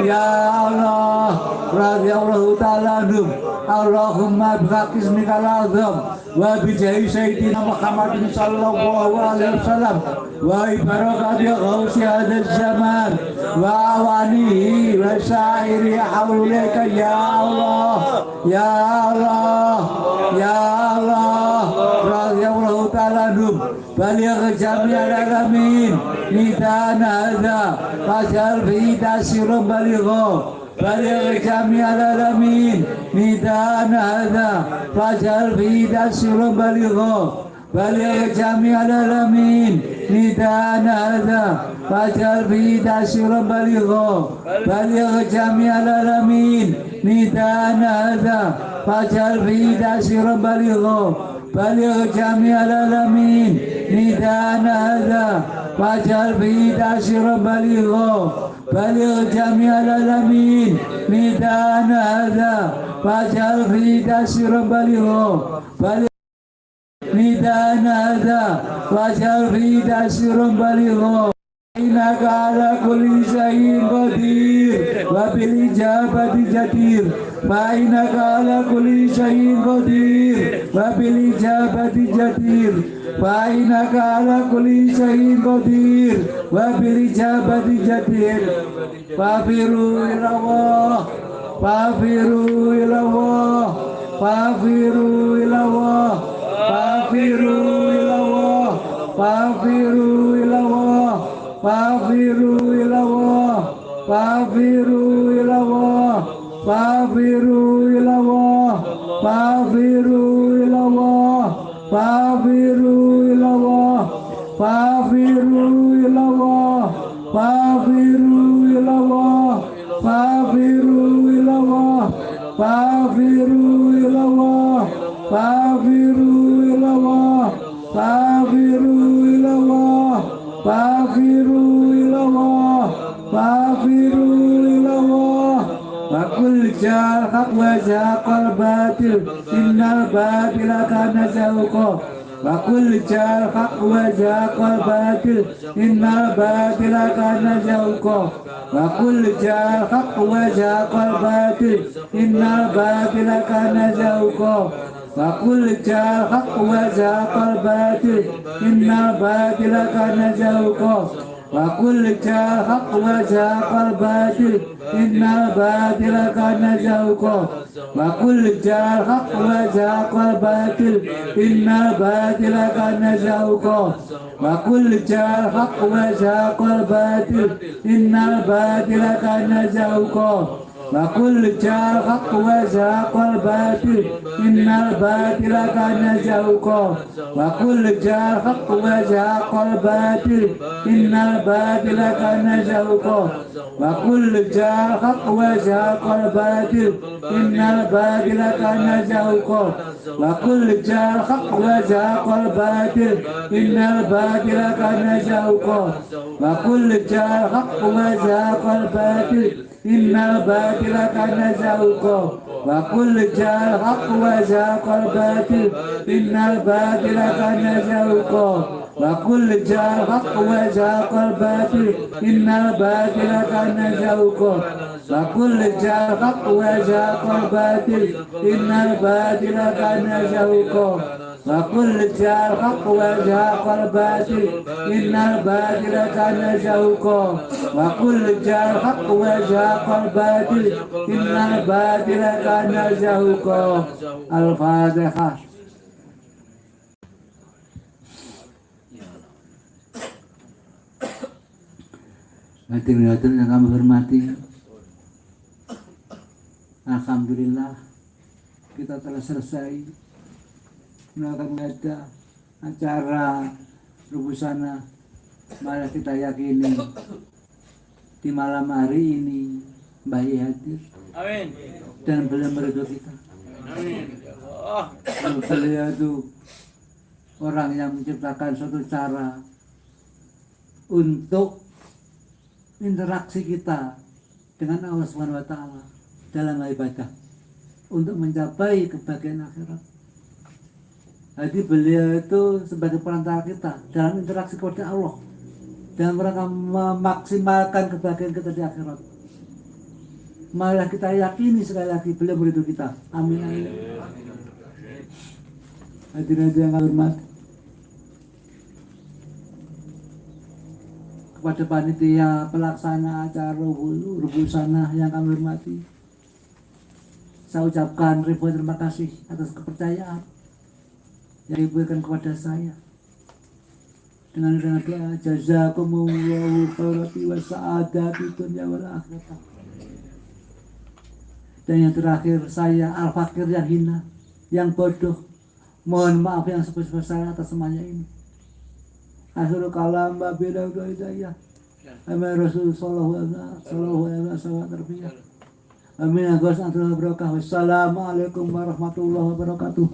ya Allah radhiyallahu ta'ala anhum. Allahumma bismikal azam wa bijahi sayyidina Muhammadin sallallahu alaihi wasallam wa barakati ghausi hadzal zaman wa awanihi wa sa'iri haulika ya Allah ya Allah ya Allah radhiyallahu ta'ala anhum. Baligh jami'al alamin nidan hadza fajal fi tasirun baligh. Baligh jami'al alamin nidan hadza fajal fi tasirun baligh. Baligh jami'al alamin nidan hadza fajal fi tasirun baligh. Baligh jami'al alamin nidan hadza fajal fi tasirun baligh. Baligh jami'al alamin nidan hadza fajal fi tasirun baligh. Baligh jami'al alamin nidan hadza fajal fi tasirun baligh. Baligh nidan hadza fajal fi tasirun baligh. Innaka ala kulli syai'in qadir wa bil ijabati jadir. Fa innaka ala kulli syai'in qadir wa bil ijabati jadir. Fa innaka ala kulli syai'in qadir wa bil ijabati jadir. Fafiru ila Allah, fafiru ila Allah, fafiru ila Allah, fafiru ila Allah, fafiru ila Allah. Fafiru ila Allah, fafiru ila Allah, fafiru ila Allah, fafiru ila Allah, fafiru ila Allah, fafiru ila Allah, fafiru ila Allah, fafiru ila Allah, fafiru ila Allah, fafiru ila Allah, fafiru ila Allah. Fafiru ila Allah, fafiru ila Allah. Fakul jal haq wa jaqal batil, innal batila kana zahuqa. Fakul jal haq wa jaqal batil, innal batila kana zahuqa. Fakul jal haq wa jaqal batil, innal batila kana zahuqa. وكل جاء الحق وزهق الباطل إن الباطل كان زهوقا وكل جاء الحق وزهق الباطل إن الباطل كان زهوقا وكل جاء الحق وزهق الباطل إن الباطل كان زهوقا وكل جاء الحق وزهق الباطل إن الباطل كان زهوقا وكل جاء الحق وزهق الباطل إن الباطل كان زهوقا وكل جاء الحق وزهق الباطل إن الباطل كان زهوقا وكل جاء الحق وزهق الباطل إن الباطل كان زهوقا وكل جاء الحق وزهق الباطل إن الباطل كان زهوقا وكل جاء الحق وزهق الباطل إن الباطل كان زهوقا وكل جاء الحق وزهق الباطل إن الباطل كان زهوقا وكل جاء الحق وزهق الباطل إن الباطل كان زهوقا وكل جاء الحق وزهق الباطل إن الباطل كان زهوقا وكل جاء الحق وزهق الباطل إن الباطل كان زهوقا وكل جاء الحق وزهق الباطل إن الباطل كان زهوقا. الفاتحة. Hadirin yang kami hormati, alhamdulillah kita telah selesai melakukan acara Rubusana. Mari kita yakini di malam hari ini Mbah hadir. Amin. Dan beliau meridho kita. Amin. Beliau itu orang yang menciptakan suatu cara untuk interaksi kita dengan Allah Subhanahu wa taala dalam ibadah untuk mencapai kebahagiaan akhirat. Jadi beliau itu sebagai perantara kita dalam interaksi kepada Allah dan mereka memaksimalkan kebahagiaan kita di akhirat. Malah kita yakini sekali lagi beliau meridho kita. Amin. Hadirin yang hormat, kepada panitia pelaksana acara Rubusana yang kami hormati, saya ucapkan ribuan terima kasih atas kepercayaan yang diberikan kepada saya. Dengan doa jazakumullahu khairan wa sa'adati dunya wal akhirah. Dan yang terakhir, saya al-fakir yang hina, yang bodoh, mohon maaf yang sebesar-besarnya atas semuanya ini. Akhirul kalam babila hidayah. Amin Rasul sallallahu alaihi wasallam. Amin. Wassalamualaikum warahmatullahi wabarakatuh.